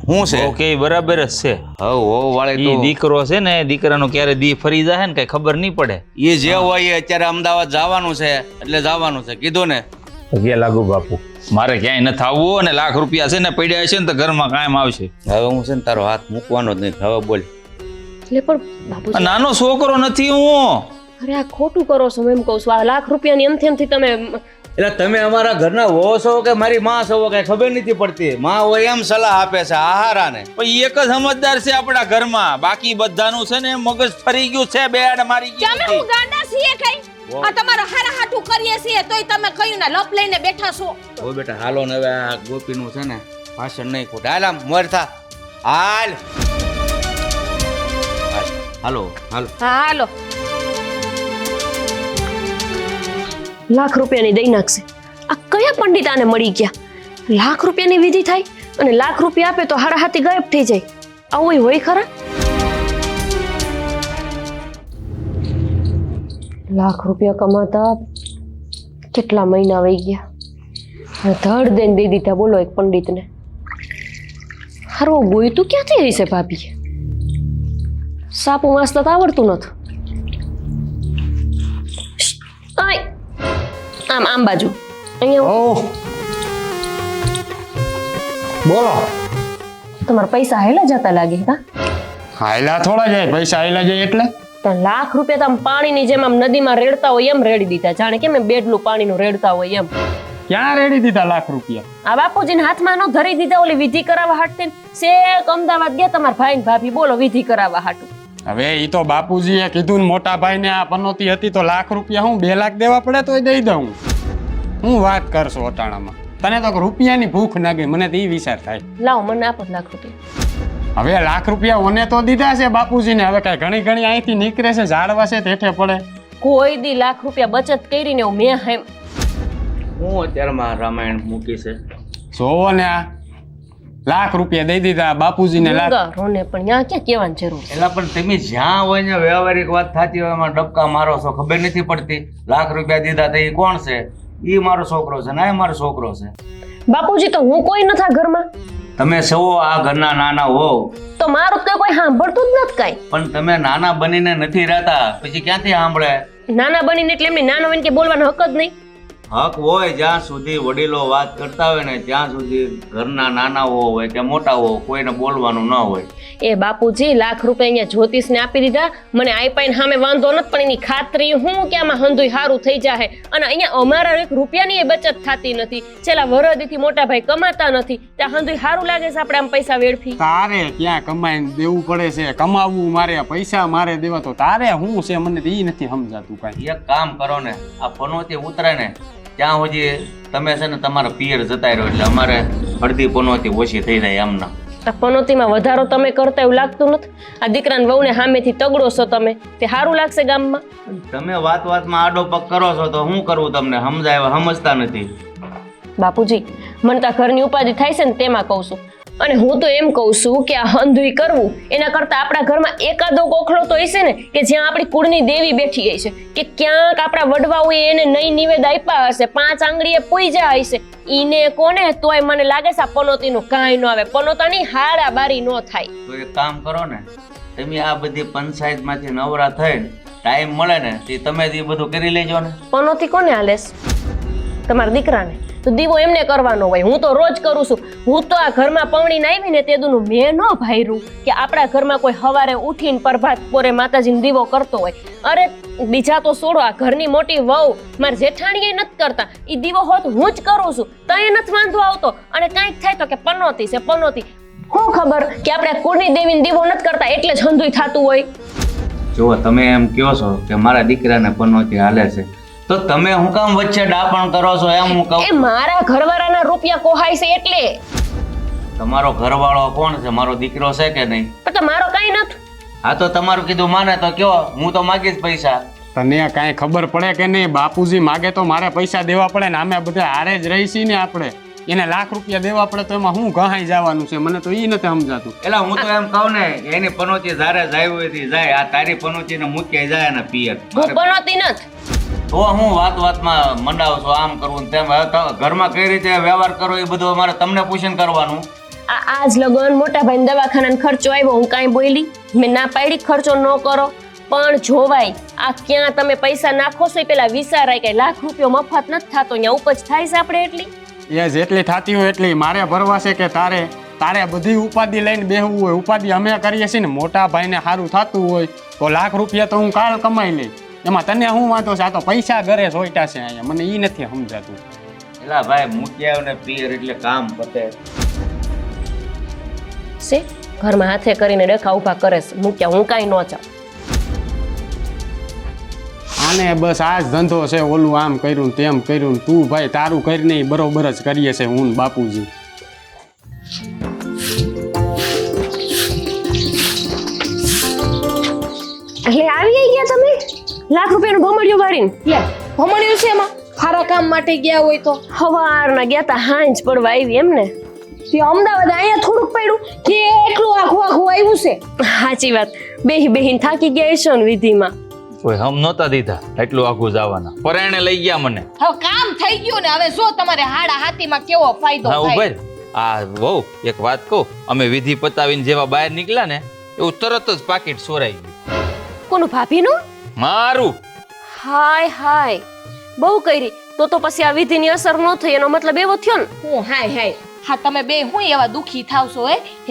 હું છે ઓકે, બરાબર જ છે. હવ વાળે ઈ દીકરો છે ને, દીકરાનો ક્યારે દી ફરી જાય ને કઈ ખબર નહીં પડે. એ જે હોય એ અત્યારે અમદાવાદ જવાનું છે એટલે જવાનું છે, કીધું ને. કે લાગુ બાપુ, મારે ક્યાંય નથી આવવું અને ₹1,00,000 છે ને પડ્યા છે ને તો ઘરમાં કાયમ આવશે. હવે હું છે ને તારો હાથ મૂકવાનો જ નહીં. હવે બોલ. એટલે પણ બાપુજી આ નાનો છોકરો નથી હું. અરે આ ખોટું કરો છો. એમ કહું છું આ ₹1,00,000 ની એમથી તમે એટલે તમે અમારા ઘરના વહુ છો કે મારી માં છો કઈ ખબર નથી પડતી. માં હોય એમ સલાહ આપે છે આહારાને. પણ એક જ સમજદાર છે આપણા ઘરમાં, બાકી બધાનું છે ને મગજ ફરી ગયું છે, બેડ મારી ગયું તમે હું ગાંડા છીએ કઈ? આ તમારા હારા હાટું કરીએ છીએ તોય તમે કયું ના લપ લઈને બેઠા છો. ઓ બેટા હાલો ને, હવે આ ગોપીનું છે ને ભાષણ નહીં ખોટ. હાલ આમ મોર થા, હાલ હાલો હાલો. હા હાલો. ₹1,00,000 ની દઈ નાખશે. આ કયા પંડિત આને મળી ગયા? ₹1,00,000 ની વિધિ થાય અને ₹1,00,000 આપે તો હાડા હાથી ગાયબ થઈ જાય. આવું હોય ખરા? ₹1,00,000 કમાતા કેટલા મહિના વહી ગયા, ધડ દઈને દઈ દીધા. બોલો એક પંડિતને. હારું બોયતું ક્યાંથી હશે ભાભી? સાપુ વાંચતા તો આવડતું નથી. આય આમ બાજુ અહીંયા બોલો. તમારા પૈસા હેલા જતા લાગે. હા હાયલા થોડા જાય, પૈસા હાયલા જાય એટલે પણ લાખ રૂપિયા તો આમ પાણીની જેમ આમ નદીમાં રેડતા હોય એમ રેડી દીધા, જાણે કેમ એમ બેડલું પાણીનું રેડતા હોય એમ. ક્યાં રેડી દીધા લાખ રૂપિયા? આ બાપુજીને હાથમાં નો ધરી દીધા ઓલી વિધિ કરાવવા હાટતે શેક અમદાવાદ ગયા તમારા ભાઈ ને ભાભી બોલો વિધિ કરાવવા હાટું. હવે ઈ તો બાપુજીએ કીધું ને મોટા ભાઈને આ પનોતી હતી તો લાખ રૂપિયા હું 2 લાખ દેવા પડે તોય દઈ દઉં. હું વાત કરશો અટાણામાં? તને તો રૂપિયાની ભૂખ ના ગઈ, મને તો ઈ વિચાર થાય. લાવો મને આપો લાખ રૂપિયા. હવે લાખ રૂપિયા ઓને તો દીધા છે બાપુજીને, હવે કઈ ઘણી ઘણી અહીંથી નીકળે છે, ઝાડવા છે હેઠે પડે. કોઈ દી લાખ રૂપિયા બચત કરીને એવું મેં હેમ હું અત્યારમાં રામાયણ મૂકી છે. જોવો ને આ લાખ રૂપિયા દઈ દીધા બાપુજીને. લાખ રોને પણ ત્યાં ક્યાં કહેવાની જરૂર છે? એલા પણ તમે જ્યાં હોય ને વ્યવહારિક વાત થતી હોય એમાં ડબકા મારો છો, ખબર નથી પડતી. લાખ રૂપિયા દીધા તો એ કોણ છે? ઈ મારો છોકરો છે, ના એ મારો છોકરો છે. બાપુજી તો હું કોઈ નથી ઘરમાં. તમે સૌ આ ઘરના નાના હોવ તો મારું તો કોઈ સાંભળતું જ નથી કાંઈ. પણ તમે નાના બનીને નથી રહેતા, પછી ક્યાંથી સાંભળે? નાના બનીને એટલે એમને નાનો હોય કે બોલવાનો હક જ નહીં. હક હોય જ્યાં સુધી વડીલો વાત કરતા હોય ને ત્યાં સુધી ઘરના નાનાઓ હોય કે મોટાઓ કોઈને બોલવાનું ન હોય. એ બાપુજી લાખ રૂપિયા અહીંયા જ્યોતિષને આપી દીધા, મને આઈપાઈને સામે વાંધો નથી, પણ એની ખાતરી હું કે આમાં હંધુય સારું થઈ જાય. અને અહીંયા અમારા 1 રૂપિયાની એ બચત થતી નથી. છેલ્લા વરદથી મોટા ભાઈ કમાતા નથી, ત્યાં હંધુય સારું લાગે છે આપણે આમ પૈસા વેડફી. તારે ક્યાં કમાઈને દેવું પડે છે? કમાવવું મારે, પૈસા મારે દેવા, તો તારે શું છે? મને તો ઈ નથી સમજાતું કાંઈ. એક કામ કરો ને, આ પનોતી ઉતરે ને ત્યાં સુધી તમે છે ને તમારા પિયર જતા રહ્યો એટલે અમારે અડધી પનોતી ઓછી થઈ જાય એમના. આ પનોતીમાં વધારો તમે કરતા એવું લાગતું નથી. આ દીકરાને વહુને સામેથી તગડો છો તમે, તે સારું લાગશે ગામમાં? તમે વાત વાતમાં આડો પગ કરો છો તો શું કરવું? તમને સમજાય સમજતા નથી. બાપુજી મને તો ઘરની ઉપાધિ થાય છે ને તેમાં કહું છું. અને હું તો એમ કહું છું કે આ હંધુઈ કરવું એના કરતા આપણા ઘરમાં એકાદો ગોખલો તો હશે ને કે જ્યાં આપણી કુળની દેવી બેઠી હશે, કે ક્યાંક આપણા વડવાઓએ એને નહીં નિવેદ આપ્યા હશે, 5 આંગળીએ પૂજા હશે, ઈને કોને તોય મને લાગે છે આ પનોતીનું કાંઈ ન આવે, પનોતાની હાડા બારી ન થાય. તો એક કામ કરો ને, તમે આ બધી પંચાયતમાંથી નવરા થઈને ટાઈમ મળે ને તે તમે એ બધું કરી લેજો ને. પનોતી કોને હાલેસ? તમારા દીકરાને. તો દીવો એમને કરવાનો હોય, હું તો રોજ કરું છું. હું તો આ ઘરમાં પવણીને આવી ને તેદુનું મેં ન ભાયરું કે આપણા ઘરમાં કોઈ સવારે ઉઠીને પ્રભાત પોરે માતાજીને દીવો કરતો હોય. અરે બીજા તો છોડો, આ ઘરની મોટી વહુ મારા જેઠાણીએ નથી કરતા, એ દીવો હોત હું જ કરું છું, તો એ નથી વાંધો આવતો. અને કાંઈક થાય તો કે પનોતી છે પનોતી. શું ખબર કે આપણે કુળની દેવીને દીવો નથી કરતા એટલે જ હંધુય થતું હોય. જો તમે એમ કહો છો કે મારા દીકરાને પનોતી હાલે છે, તો તમે હું કામ વચ્ચે ડાપણ કરો છો એમ હું કહું. એ મારા ઘરવાળાના રૂપિયા કોહાય છે એટલે. તમારો ઘરવાળો કોણ છે? મારો દીકરો છે કે નહીં? પણ તો મારો કાંઈ નથી. હા તો તમારું કીધું માને તો કયો, હું તો માગીશ પૈસા. તને કાંઈ ખબર પડે કે નહીં? બાપુજી માગે તો મારે પૈસા દેવા પડે ને, અમે બધા હારે જ રહી છીએ ને આપણે. એને લાખ રૂપિયા દેવા પડે તો એમાં હું ગહાઈ જવાનું છે? મને તો ઈ નથી સમજાતું. એટલે હું તો એમ કહું ને, એની પનોતી જારે જાય હોય જાય, આ તારી પનોતીને મૂકી જાય ને પિયર. હું પનોતી નથી. તો હું વાત વાતમાં મંડાવ છો, આમ કરવું તેમ. ઘરમાં કઈ રીતે વ્યવહાર કરો એ બધું અમારે તમને પૂછીને કરવાનું. આજ લગન મોટા ભાઈ દવાખાનાનો ખર્ચો આવ્યો, હું કાંઈ બોલી? મેં ના પાડી ખર્ચો ન કરો, પણ જોવાય આ ક્યાં તમે પૈસા નાખો છો એ પેલા વિચારાય કે લાખ રૂપિયો મફત નથી થતો, અહીંયા ઉપજ થાય છે આપણે એટલી. એ જેટલી થતી હોય એટલી મારે ભરવા છે કે તારે બધી ઉપાધિ લઈને બેહવું હોય? ઉપાધિ અમે કરીએ છીએ ને. મોટા ભાઈને સારું થતું હોય તો લાખ રૂપિયા તો હું કાલ કમાઈ લઈ, એમાં તને શું વાંધો છે? આ તો પૈસા ઘરે સોઈટા છે અહીંયા, મને ઈ નથી સમજાતું. એલા ભાઈ મૂકી આવ ને પિયર એટલે કામ પતે છે. ઘરમાં હાથે કરીને ડખા ઊભા કરે છે, મૂક્યા હું કાંઈ ન ચાવ. આને બસ આ જ ધંધો છે, ઓલું આમ કર્યું ને તેમ કર્યું ને. તું ભાઈ તારું કરીને બરોબર જ કરીએ છે હું ને બાપુજી. એટલે આવી ગયા તમે લાખ રૂપિયાનું ભમડિયું વાળીને? ભમણ્યું છે એમાં? સારા કામ માટે ગયા હોય તો સવારના ગયા તા, હાંજ પડવા આવી એમ ને? તે અમદાવાદ અહીંયા થોડુંક પડ્યું કે એટલું આખું આવ્યું છે? સાચી વાત, બેહીને થાકી ગયા છો ને વિધિમાં. કોઈ હમ નહોતા દીધા એટલું આખું જવાના, પરાયણે લઈ ગયા મને. હવે કામ થઈ ગયું ને, હવે જો તમારે હાડા હાથીમાં કેવો ફાયદો હા થાય. ઉભર, આ વહુ એક વાત કહું, અમે વિધિ પતાવીને જેવા બહાર નીકળ્યા ને એવું તરત જ પાકીટ સોરાઈ ગયું. કોનું? ભાભીનું? મારું. હાય બહુ કરી તો પછી આ વિધિની અસર ન થઈ, એનો મતલબ એવો થયો ને. હું હાય હા તમે બે હું એવા દુખી થાવશો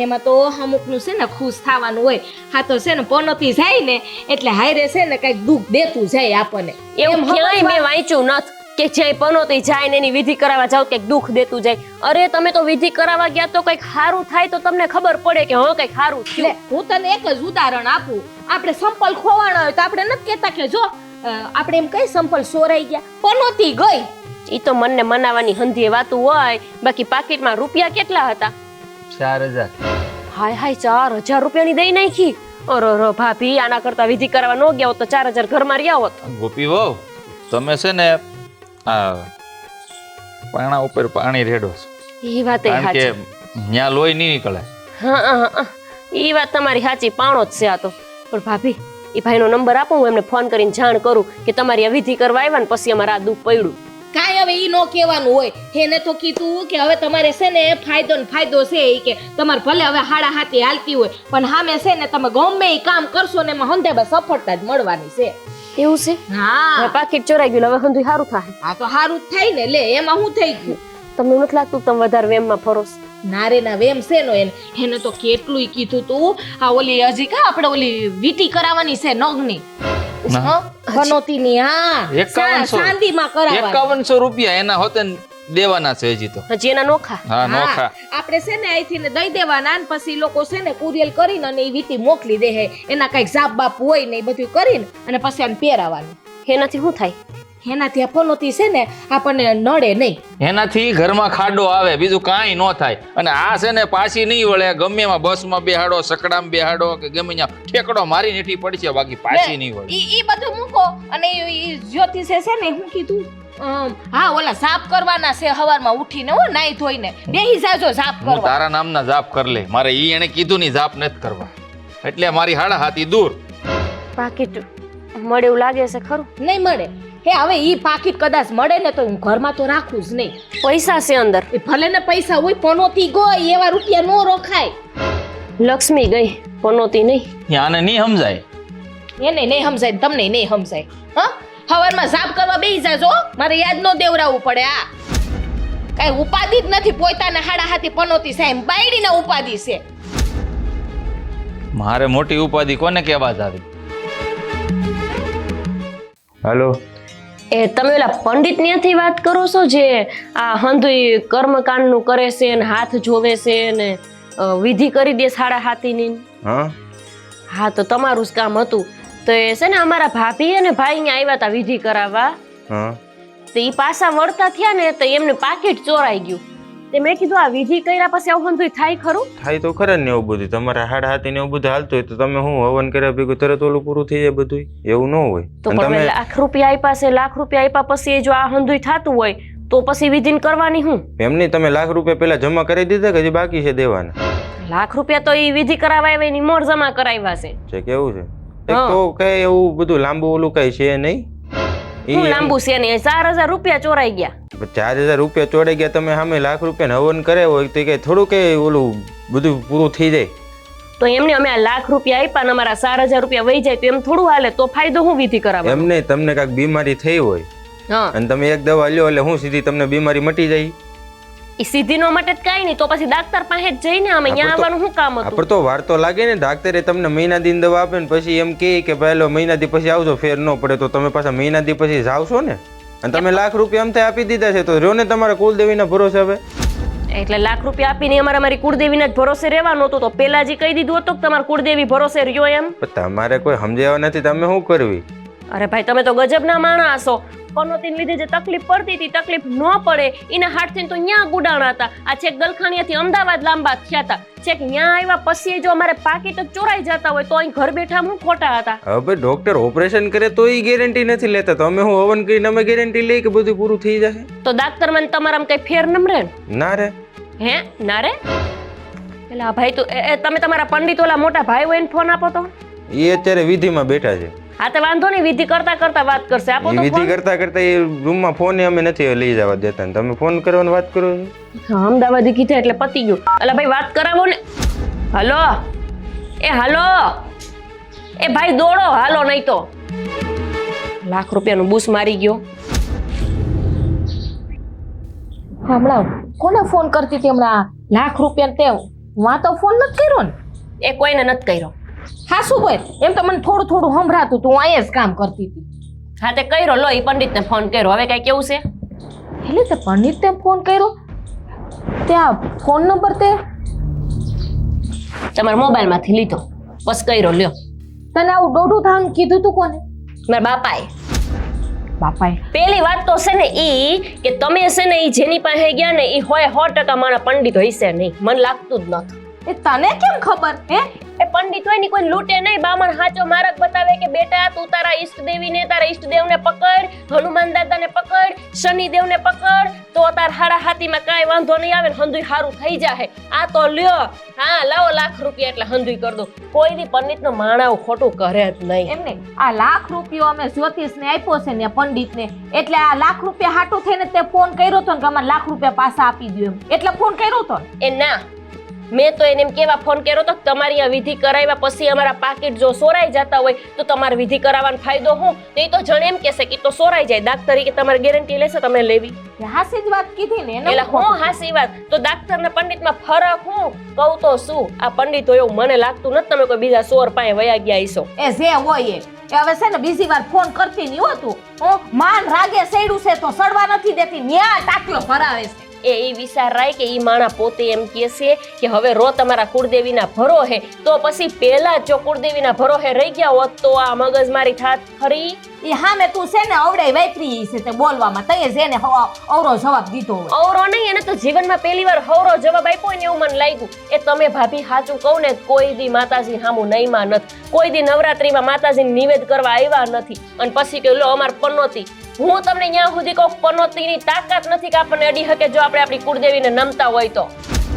એમાં તો અમુકનું છે ને ખુશ થવાનું હોય. હા તો છે ને પનોતી જાય ને એટલે હાયરે છે ને કઈક દુઃખ દેતું જાય આપણને. એવું ક્યાંય મેં વાંચ્યું નથી કે જ્યાં પનોતી જાય ને એની વિધિ કરાવવા જાવ કંઈક દુઃખ દેતું જાય. અરે તમે તો વિધિ કરાવવા ગયા તો કંઈક સારું થાય તો તમને ખબર પડે કે હા કંઈક સારું થયું. લે હું તને એક જ ઉદાહરણ આપું. આપણે સંપલ ખોવાણો હોય તો આપણે નથી કહેતા કે જો આપણે એમ કઈ સંપલ સોરાઈ ગયા, પનોતી ગઈ. ઈ તો મનને મનાવાની હંધીએ વાતું હોય. બાકી પાકીટમાં રૂપિયા કેટલા હતા? 4000. હાય હાય 4000 રૂપિયાની દઈ નાખી. અરે ભાભી આના કરતા વિધિ કરાવવા ન ગયા હોત તો 4000 ઘરમાં રહ્યા હોત. ગોપી વહુ તમે છે ને આ પાણા ઉપર પાણી રેડો છો. ઈ વાત એ કારણ કે સાચી. ન્યા લોહી નહીં નીકળે. હા ઈ વાત તમારી સાચી. પાણો જ છે આ તો. પણ ભાભી ઈ ભાઈનો નંબર આપો, હું એમને ફોન કરીને જાણ કરું કે તમારી આ વિધિ કરવા આવ્યા ને પછી અમારા આ દુઃખ પડ્યું. કાંઈ હવે ઈ નો કહેવાનું હોય. એને તો કીધું કે હવે તમારે છે ને ફાયદો ને ફાયદો છે ઈ કે તમારે ભલે હવે હાડા હાથી હાલતી હોય પણ સામે છે ને તમે ગમે ઈ કામ કરશો ને એમાં હંધેબા સફળતા જ મળવાની છે. એવું છે? હા પાકીટ ચોરાઈ ગયું, હવે હંધુય સારું થાય. આ તો સારું જ થાય ને. લે એમાં શું થઈ ગયું? તમને નથી લાગતું તમે વધારે વેમમાં ફરો છો? નારે ના વેમ છે નો એને તો કેટલુંય કીધું તું. આ ઓલી હજી કા આપણે ઓલી વીટી કરાવવાની છે નગની પનોતીની. હા 5100 ચાંદીમાં કરાવવાની. 5100 રૂપિયા એના હોતે દેવાના છે હજી તો. હજી એના નોખા. હા નોખા. આપણે છે ને અહીંથી ને દઈ દેવાના ને પછી લોકો છે ને કુરિયર કરીને અને એ વીટી મોકલી દે હે. એના કઈક જાપ બાપ હોય ને એ બધું કરીને અને પછી આને પહેરાવાનું. એનાથી શું થાય? એનાથી આ પનોતી છે ને આપણને નડે નહીં. એનાથી ઘરમાં ખાડો આવે, બીજું કાંઈ ન થાય. અને આ છે ને પાછી નહીં વળે. ગમે એમાં બસમાં બેહાડો, સકડામાં બેહાડો કે ગમે ત્યાં ઠેકડો મારી નેઠી પડશે, બાકી પાછી નહીં વળે. ઈ બધું મૂકો અને ઈ જ્યોતિષે છે ને હું કીધું હા ઓલા સાફ કરવાના છે હવારમાં ઉઠીને હો નાઈ ધોઈને બેહી જાજો સાફ હું કરવા. તારા નામના જાપ કર લે. મારે ઈ એને કીધું ની જાપ નથી કરવા, એટલે મારી હાડા હાથી દૂર. પાકીટ મળે એવું લાગે છે ખરું? નહીં મળે. હે હવે ઈ પાકીટ કદાચ મળે ને તો હું ઘરમાં તો રાખું જ નહીં. પૈસા છે અંદર. એ ભલે ને પૈસા હોય પનોતી ગઈ એવા રૂપિયા નો રોખાય. લક્ષ્મી ગઈ, પનોતી નહીં. આને નહીં સમજાય. એને નહીં સમજાય તમને નહીં સમજાય. હા હવારમાં સાફ કરવા બેસી જાજો. મારે યાદ ન દેવરાવવું પડે. આ કઈ ઉપાધિ જ નથી. પોતાના હાડા હાથી પનોતી સાહેબ બાયડીના ઉપાધિ છે. મારે મોટી ઉપાધિ કોને કહેવા જાવી? હાલો. એ તમે ઓલા પંડિત ત્યાંથી વાત કરો છો જે આ હંધુય કર્મકાંડનું કરે છે ને હાથ જોવે છે ને વિધિ કરી દે સાડા હાથીની? હા હા તો તમારું જ કામ હતું. તો એ છે ને અમારા ભાભી અને ભાઈ અહીંયા આવ્યા હતા વિધિ કરાવવા. હા તો એ પાછા વળતા થયા ને તો એમને પાકીટ ચોરાઈ ગયું. તે મેં કીધું આ વિધિ કર્યા પછી આવું હંધુય થાય ખરું? થાય તો ખરા ને એવું બધું. તમારા હાડા હાથી ને એવું બધું હાલતું હોય તો તમે હું હવન કર્યા ભેગું તરત ઓલું પૂરું થઈ જાય બધું? એવું ન હોય. તો અને પણ તમે લાખ રૂપિયા આપ્યા છે, લાખ રૂપિયા આપ્યા પછી જો આ હંધુય થતું હોય તો પછી વિધિ કરવાની હું? એમ નહીં, તમે લાખ રૂપિયા પેલા જમા કરી દીધા કે હજી બાકી છે દેવાના? લાખ રૂપિયા તો એ વિધિ કરાવવા આવે એની મોર જમા કરાવ્યા છે. છે કેવું છે? એક તો કઈ એવું બધું લાંબુ ઓલું કઈ છે નહીં. હું લાંબુ છે ને 4000 રૂપિયા ચોરાઈ ગયા. 4000 રૂપિયા ચોરાઈ ગયા. તમે સામે લાખ રૂપિયા હવન કરે હોય તો કઈ થોડું કઈ ઓલું બધું પૂરું થઈ જાય? તો એમને અમે આ લાખ રૂપિયા આપ્યા ને અમારા 4000 રૂપિયા વહી જાય તો એમ થોડું હાલે? તો ફાયદો હું વિધિ કરાવવા? એમ નહીં, તમને કાંઈક બીમારી થઈ હોય અને તમે એક દવા લ્યો એટલે હું સીધી તમને બીમારી મટી જાય. એ સીધી નો માટે કઈ નહીં તો પછી ડાક્ટર પાસે જ જઈને અમે અહીંયા આવવાનું શું કામ હતું? આપણે તો વાર તો લાગે ને. ડાક્ટરે તમને મહિના દિન દવા આપે ને પછી એમ કે પહેલો મહિના દી પછી આવજો, ફેર ન પડે તો તમે પાછા મહિના દી પછી જાવશો ને. અને તમે લાખ રૂપિયા અમથે આપી દીધા છે તો રહ્યો ને તમારા કુલદેવીના ભરોસે હવે. એટલે લાખ રૂપિયા આપીને અમારી કુળદેવીના જ ભરોસે રહેવાનું હતું તો પેલા જે કહી દીધું હતું કે તમારા કુળદેવી ભરોસે રહ્યો એમ. પણ તમારે કોઈ સમજાવવા નથી, તમે શું કરવી? અરે ભાઈ તમે તો ગજબના માણસ છો. પનોતીને લીધે જે તકલીફ પડતી હતી તકલીફ ન પડે એના હાથથી તો ન્યા ગુડાણા હતા. આ છેક ગલખાણીયાથી અમદાવાદ લાંબા થયા હતા. છેક ન્યા આવ્યા પછી જો અમારે પાકીટ જ ચોરાઈ જતા હોય તો અહીં ઘર બેઠા હું ખોટા હતા. હવે ડોક્ટર ઓપરેશન કરે તો એ ગેરંટી નથી લેતા. તો અમે હું હવન કરીને અમે ગેરંટી લઈ કે બધું પૂરું થઈ જશે? તો ડાક્ટર મને તમારામાં કઈ ફેર નમરે ના રે. હે ના રે? પેલા ભાઈ તો તમે તમારા પંડિત ઓલા મોટા ભાઈ હોય ફોન આપો તો. એ અત્યારે વિધિમાં બેઠા છે. હા તો વાંધો નહીં, વિધિ કરતા કરતા વાત કરશે. આપો તો વિધિ ફોન. કરતા કરતા એ રૂમમાં ફોન અમે નથી લઈ જવા દેતા ને તમે ફોન કરવાની વાત કરો છો. હા અમદાવાદી કીધા એટલે પતી ગયું. અલા ભાઈ વાત કરાવો ને. હાલો હાલો એ ભાઈ દોડો હાલો નહીં તો લાખ રૂપિયાનું બૂસ મારી ગયો. હમણાં કોને ફોન કરતી હતી હમણાં લાખ રૂપિયા તે વાં તો ફોન નથી કર્યો ને? એ કોઈને નથી કર્યો. હા શું બોલ, એમ તો મને થોડું થોડું સંભળાતું તું અહીંયા જ કામ કરતી હતી. હા તે કર્યો, લો એ પંડિતને ફોન કર્યો. હવે કઈ કેવું છે? એટલે તે પંડિત તે ફોન કર્યો, ત્યાં ફોન નંબર તે તમારા મોબાઈલમાંથી લીધો, બસ કર્યો, લ્યો. તને આવું દોઢું થવાનું કીધું તું કોને? મારા બાપાએ. બાપાએ? પેલી વાત તો છે ને ઈ કે તમે છે ને ઈ જેની પાસે ગયા ને ઈ હોય 100% મારા પંડિત હશે નહીં, મને લાગતું જ નથી. એ તને કેમ ખબર? હે, એ પંડિત હોય ને કોઈ લૂંટે નહીં. બામણ હાચો માર્ગ બતાવે કે બેટા તું તારા ઈષ્ટદેવીને, તારા ઈષ્ટદેવને પકડ, હનુમાન દાદાને પકડ, શનિદેવને પકડ, તો તાર હાડા હાથીમાં કાંઈ વાંધો નહીં આવે ને હંધુય સારું થઈ જાય. આ તો લ્યો, હા લાવો લાખ રૂપિયા એટલે હંધુય કરી દો. કોઈ દી પંડિતનો માણાઓ ખોટું કરે જ નહીં. એમને આ લાખ રૂપિયો અમે જ્યોતિષને આપ્યો છે ને પંડિતને, એટલે આ લાખ રૂપિયા હાટું થઈને તે ફોન કર્યો તો ને કે અમારે લાખ રૂપિયા પાછા આપી દો એમ, એટલે ફોન કર્યો તો. એ ના, મેં તો એને એમ કેવા ફોન કર્યો તો તમારી આ વિધિ કરાવ્યા પછી અમારા પાકીટ જો સોરાઈ જતા હોય તો તમારે વિધિ કરાવવાનો ફાયદો શું? તો એ તો જણ એમ કહેશે કે તો સોરાઈ જાય, દાખ તરીકે તમારે ગેરંટી લેશે તમે લેવી. હાસી જ વાત કીધી ને એટલે હું હાસી વાત તો ડાક્ટર ને પંડિતમાં ફરક હું કહું તો શું? આ પંડિત હોય એવું મને લાગતું નથી. તમે કોઈ બીજા સોર પાસે વયા ગયા હશો. એ જે હોય એ હવે છે ને બીજી વાર ફોન કરતી નહીં હોતું. હું માન રાગે સડ્યું છે તો સડવા નથી દેતી, ન્યા ટાકલો ભરાવે છે. એ વિચાર રાય કે ઈ માણા પોતે એમ કહે છે કે હવે રો તમારા કુળદેવીના ભરોહે, તો પછી પહેલા જો કુળદેવીના ભરોહે રહી ગયા હોત તો આ મગજમારી થાત ખરી. એ હામે તું છે ને અવડે વાપરી છે તે બોલવામાં, તઈએ જેને અવરો જવાબ દીધો હોય. અવરો નહીં, એને તો જીવનમાં પહેલી વાર હવરો જવાબ આપ્યો ને એવું મને લાગ્યું. એ તમે ભાભી સાચું કહું ને, કોઈ દી માતાજી સામું નહીમાં નથી, કોઈ દી નવરાત્રીમાં માતાજીને નિવેદ કરવા આવ્યા નથી, અને પછી કે લો અમાર પનોતી. હું તમને ત્યાં સુધી કહું પનોતીની તાકાત નથી કે આપણને અડી શકે જો આપણે આપણી કુળદેવીને નમતા હોય તો.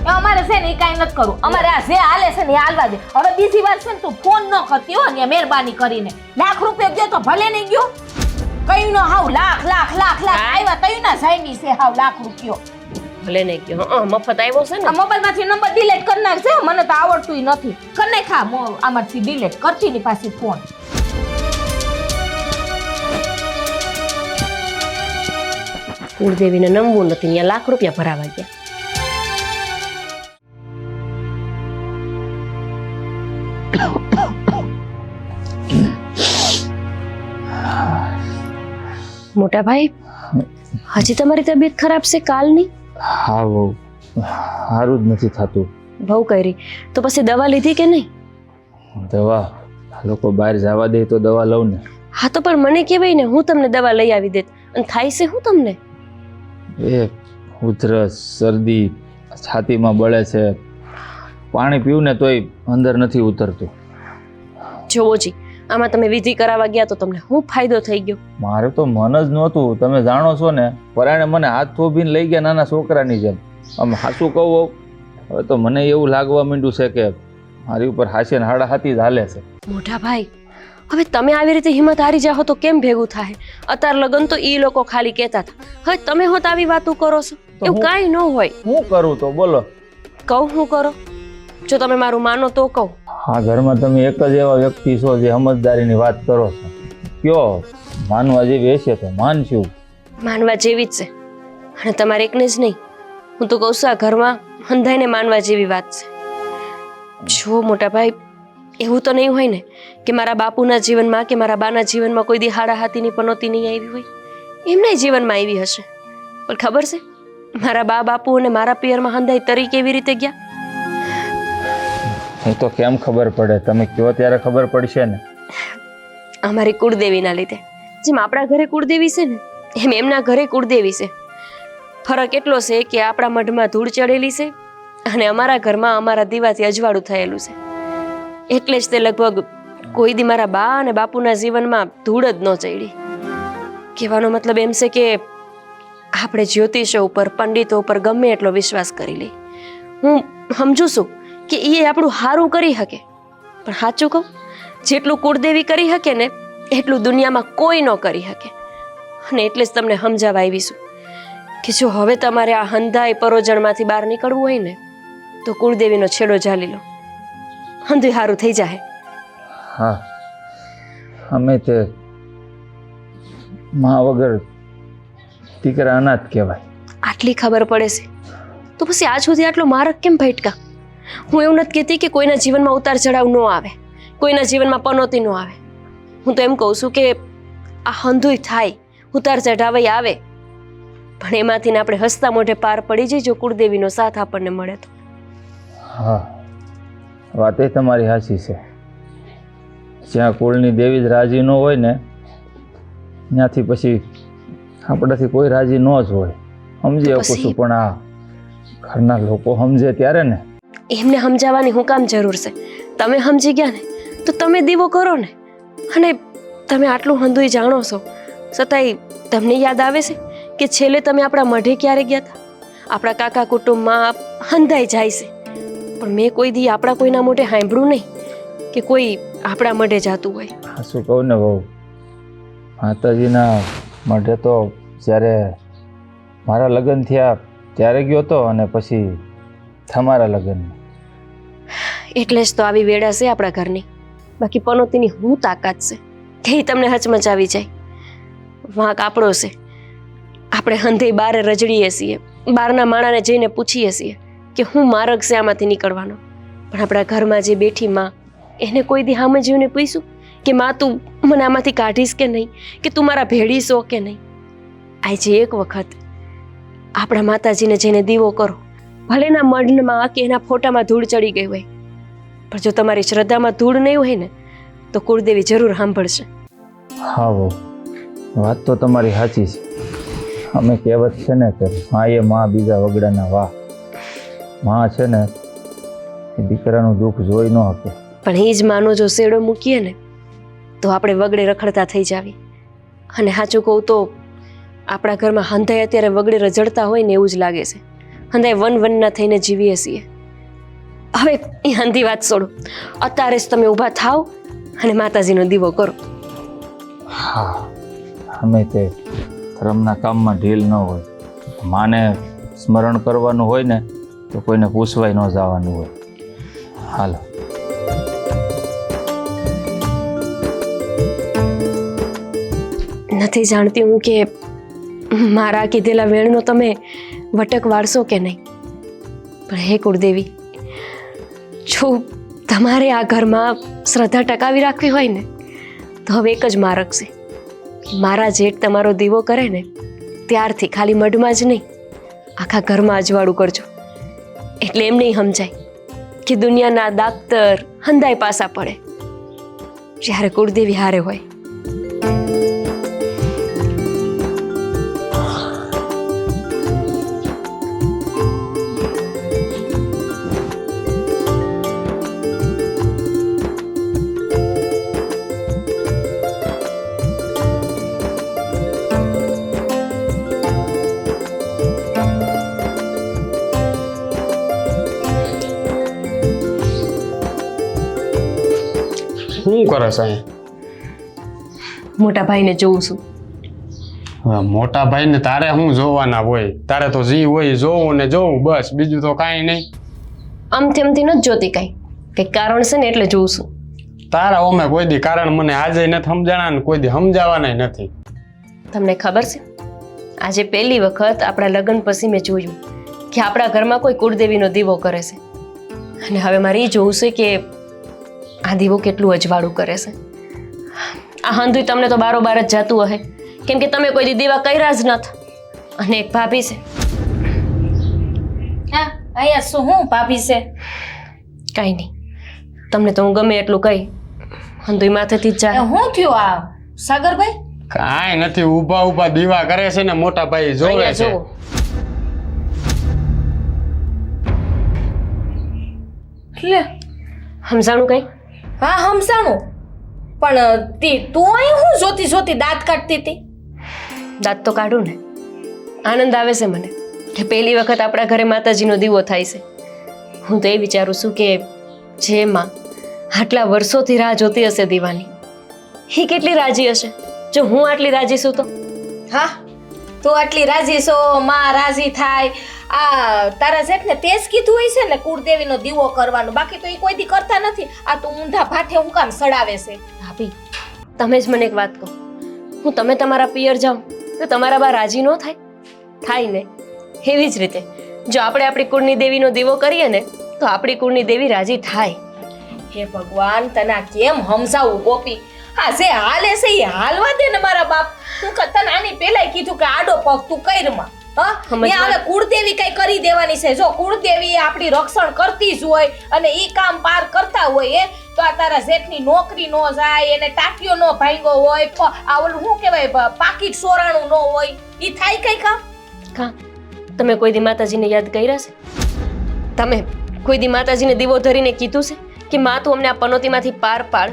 એ અમારે છે ને એ કાંઈ નથી કરવું, અમારે આ જે હાલે છે ને એ હાલવા દે. હવે બીજી વાર છે ને તું ફોન ન કરતી હો ને મહેરબાની કરીને. લાખ રૂપિયા ગયો તો ભલે નહીં ગયો, કઈ નો હાવ લાખ લાખ લાખ લાખ આવ્યા તઈ ના સાઈની છે હાવ લાખ રૂપિયો. ભલે નહીં ગયો, મફત આવ્યો છે ને. આ મોબાઈલ માંથી નંબર ડિલીટ કરી નાખશે, મને તો આવડતું નથી. કર નાખા આમાંથી ડિલીટ કરતી ની પાછી ફોન. કુળદેવીને નમવું નથી, ત્યાં લાખ રૂપિયા ભરાવા ગયા. મોટા ભાઈ, હજી તમારી તબિયત ખરાબ છે કાલની? હા બહુ સારું જ નથી થતું. બહુ કરી તો પછી દવા લીધી કે નહીં? દવા લોકો બહાર જવા દે તો દવા લઉં ને. હા તો પણ મને કહેવાય ને, હું તમને દવા લઈ આવી દેત. અને થાય છે હું તમને? એ ઉધરસ, શરદી, છાતીમાં બળે છે, પાણી પીવું ને તોય અંદર નથી ઉતરતું. જોવો જી, આમાં તમે વિધિ કરાવવા ગયા તો તમને શું ફાયદો થઈ ગયો? મારે તો મન જ નહોતું, તમે જાણો છો ને. પરાણે મને હાથ થોભીને લઈ ગયા નાના છોકરાની જેમ. આમ હાસું કહું હવે તો મને એવું લાગવા માંડ્યું છે કે મારી ઉપર હાસ્ય ને હાડા હાથી જ હાલે છે. મોટા ભાઈ, હવે તમે આવી રીતે હિંમત હારી જાઓ તો કેમ ભેગું થાય? અત્યાર લગન તો ઈ લોકો ખાલી કહેતા હતા, હવે તમે હોત આવી વાતો કરો છો. એવું કાંઈ ન હોય. શું કરું તો બોલો? કહું શું કરો? જો તમે મારું માનો તો કહું. આ ઘરમાં તમે એક જ એવા વ્યક્તિ છો જે સમજદારીની વાત કરો છો. કયો માનવા જેવી હશે તો માનશું. માનવા જેવી જ છે, અને તમારે એકને જ નહીં, હું તો કહું છું આ ઘરમાં હંધાઈને માનવા જેવી વાત છે. જો મોટા ભાઈ, એવું તો નહીં હોય ને કે મારા બાપુના જીવનમાં કે મારા બાના જીવનમાં કોઈ દી હાડા હાથીની પનોતી નહીં આવી હોય. એમના જીવનમાં આવી હશે, પણ ખબર છે મારા બા બાપુ અને મારા પિયરમાં હંધાઈ તરી કેવી રીતે ગયા? એ તો કેમ ખબર પડે? તમે કયો ત્યારે ખબર પડશે ને. અમારી કુળદેવીના લીધે. જેમ આપણા ઘરે કુળદેવી છે ને, એમ એમના ઘરે કુળદેવી છે. ફરક એટલો છે કે આપણા મઢમાં ધૂળ ચડેલી છે અને અમારા ઘરમાં અમારા દીવાથી અજવાળું થયેલું છે. એટલે જ તે લગભગ કોઈ દી મારા બા અને બાપુના જીવનમાં ધૂળ જ ન ચડી. કહેવાનો મતલબ એમ છે કે આપણે જ્યોતિષો ઉપર, પંડિતો ઉપર ગમે એટલો વિશ્વાસ કરી લઈ. હું સમજુ છું કે એ આપણું સારું કરી શકે, પણ સાચું કહું, જેટલું કુળદેવી કરી શકે ને એટલું દુનિયામાં કોઈ ન કરી શકે. અને એટલે જ તમને સમજાવવા આવીશું કે જો હવે તમારે આ હંધાઈ પરોજણમાંથી બહાર નીકળવું હોય ને તો કુળદેવીનો છેડો ઝાલી લો, હંધુય સારું થઈ જાય. હા, અમે તે મા વગર દીકરા અનાથ કહેવાય. આટલી ખબર પડે છે તો પછી આજ સુધી આટલો મારક કેમ ભટકા? હું એવું નથી કહેતી કે કોઈના જીવનમાં ઉતાર ચઢાવ ન આવે, કોઈના જીવનમાં પનોતી ન આવે. હું તો એમ કહું છું કે આ હંધુય થાય, ઉતાર ચઢાવય આવે, પણ એમાંથી આપણે હસતા મોઢે પાર પડી જઈએ જો કુળદેવીનો સાથ આપણને મળે તો. હા, વાત એ તમારી સાચી છે. જ્યાં કુળની દેવી જ રાજી ન હોય ને ત્યાંથી પછી આપણાથી કોઈ રાજી ન જ હોય. સમજી શકું છું, પણ આ ઘરના લોકો સમજે ત્યારે ને. એમને સમજાવવાની હું કામ જરૂર છે? તમે સમજી ગયા ને તો તમે દીવો કરો ને. અને તમે આટલું હંધુય જાણો છો છતાંય તમને યાદ આવે છે કે છેલ્લે તમે આપણા મઢે ક્યારે ગયા હતા? આપણા કાકા કુટુંબમાં હંધાઈ જાય છે, પણ મેં કોઈ દી આપણા કોઈના મોઢે સાંભળ્યું નહીં કે કોઈ આપણા મઢે જતું હોય. હા, શું કહું ને બહુ, માતાજીના મઢે તો જ્યારે મારા લગ્ન થયા ત્યારે ગયો હતો અને પછી તમારા લગ્ન. એટલે જ તો આવી વેળા છે આપણા ઘરની. બાકી પનોતીની હું તાકાત છે કે ઈ તમને હચમચાવી જાય. વાંક આપણો છે. આપણે હંધે બારે રજડીએ છીએ, બહારના માણાને જઈને પૂછીએ છીએ કે હું માર્ગ છે આમાંથી નીકળવાનો. પણ આપણા ઘરમાં જે બેઠી માં, એને કોઈ દી હામે જીવને પૂછ્યું કે માં તું મને આમાંથી કાઢીશ કે નહીં, કે તું મારા ભેળી છો કે નહીં? આજે એક વખત આપણા માતાજીને જઈને દીવો કરો. ભલે એના મઢમાં કે એના ફોટામાં ધૂળ ચડી ગઈ હોય, પણ જો તમારી શ્રદ્ધામાં ધૂળ નહીં હોય ને તો કુળદેવી જરૂર સાંભળશે. હા બહુ, વાત તો તમારી સાચી છે. અમે કહેવત છે ને કે માં એ માં બીજા વગડાના વાહ. માં છે ને એ દીકરાનું દુઃખ જોઈ ન શકે. પણ એ જ માનો જો શેડો મૂકીએ ને તો આપણે વગડે રખડતા થઈ જાવી. અને સાચું કહું તો આપણા ઘરમાં હંધાઈ અત્યારે વગડે રજડતા હોય ને એવું જ લાગે છે. હંધાઈ વનના થઈને જીવીએ છીએ. હવે એ હંધી વાત છોડો, અત્યારે જ તમે ઊભા થાવ અને માતાજીનો દીવો કરો. હા, અમે તે ધર્મના કામમાં ઢીલ ન હોય. માને સ્મરણ કરવાનું હોય ને તો કોઈને પૂછવાય ન જવાનું હોય. હાલો. નથી જાણતી હું કે મારા કીધેલા વેણનો તમે વટક વાળશો કે નહીં, પણ હે કુળદેવી, જો તમારે આ ઘરમાં શ્રદ્ધા ટકાવી રાખવી હોય ને તો હવે એક જ માર્ગ છે. મારા જેઠ તમારો દીવો કરે ને ત્યારથી ખાલી મઢમાં જ નહીં, આખા ઘરમાં અજવાળું કરજો. એટલે એમ નહીં સમજાય કે દુનિયાના દાક્તર હંધાઈ પાસા પડે જ્યારે કુળદેવી હારે હોય. શું કરે છે અહીં? મોટા ભાઈને જોઉં છું. હવે મોટા ભાઈને તારે શું જોવાના હોય? તારે તો જી હોય જોવું ને જોવું, બસ, બીજું તો કાંઈ નહીં. આમથી નથી જોતી કાંઈ, કંઈક કારણ છે ને એટલે જોઉં છું. તારા ઓમે કોઈ દી કારણ મને આજે નથી સમજાણા ને કોઈ દી સમજાવવાના નથી. તમને ખબર છે, આજે પહેલી વખત આપણા લગ્ન પછી મેં જોયું કે આપણા ઘરમાં કોઈ કુળદેવીનો દીવો કરે છે. અને હવે મારે એ જોવું છે કે આ દીવો કેટલું અજવાળું કરે છે. આ હંધુય તમને તો બારોબાર જ જતું હશે, કેમ કે તમે કોઈ દી દીવા કર્યા જ નથી. અને એક ભાભી છે. હા, અહીંયા શું હું ભાભી છે? કાંઈ નહીં, તમને તો હું ગમે એટલું કહી હંધુય માથેથી જ જાય. હું થયું આ સાગરભાઈ? કાંઈ નથી, ઊભા ઊભા દીવા કરે છે ને મોટા ભાઈ જોવે અહીંયા છે. જુઓ. લે, સમજાણું કઈ? હા સમજાણું, પણ તું અહીં હું જોતી જોતી દાંત કાઢતી હતી? દાંત તો કાઢું ને, આનંદ આવે છે મને કે પહેલી વખત આપણા ઘરે માતાજીનો દીવો થાય છે. હું તો એ વિચારું છું કે જે માં આટલા વર્ષોથી રાહ જોતી હશે દીવાની, એ કેટલી રાજી હશે જો હું આટલી રાજી છું તો. હા, તું આટલી રાજી છો, માં રાજી થાય. આ તારા જેઠને તે જ કીધું હોય છે ને કુળદેવીનો દીવો કરવાનો, બાકી તો એ કોઈ દી કરતા નથી. આ તું ઊંધા ભાઠે હું કામ સડાવે છે? ભાભી, તમે જ મને એક વાત કહો, હું તમે તમારા પિયર જાઉં તો તમારા બા રાજી ન થાય? થાય ને. એવી જ રીતે જો આપણે આપણી કુળની દેવીનો દીવો કરીએ ને તો આપણી કુળની દેવી રાજી થાય. હે ભગવાન, તને આ કેમ સમજાવું ગોપી? હા, જે હાલે છે એ હાલવા દે ને મારા બાપ. હું તને આની પહેલાય કીધું કે આડો પગ તું કઈરમાં. હા, સમજમાં- હવે કુળદેવી કઈ કરી દેવાની છે? જો કુળદેવી આપણી રક્ષણ કરતી જ હોય અને ઈ કામ પાર કરતા હોય તો આ તારા જેઠની નોકરી નો જાય, એને ટાંટિયો નો ભાંગ્યો હોય, આ ઓલું શું કહેવાય પાકીટ સોરાણું નો હોય, ઈ થાય કઈ કામ? કા તમે કોઈ દી માતાજીને યાદ કર્યા છે? તમે કોઈ દી માતાજીને દીવો ધરીને કીધું છે કે માં તું અમને આ પનોતીમાંથી પાર પાડ?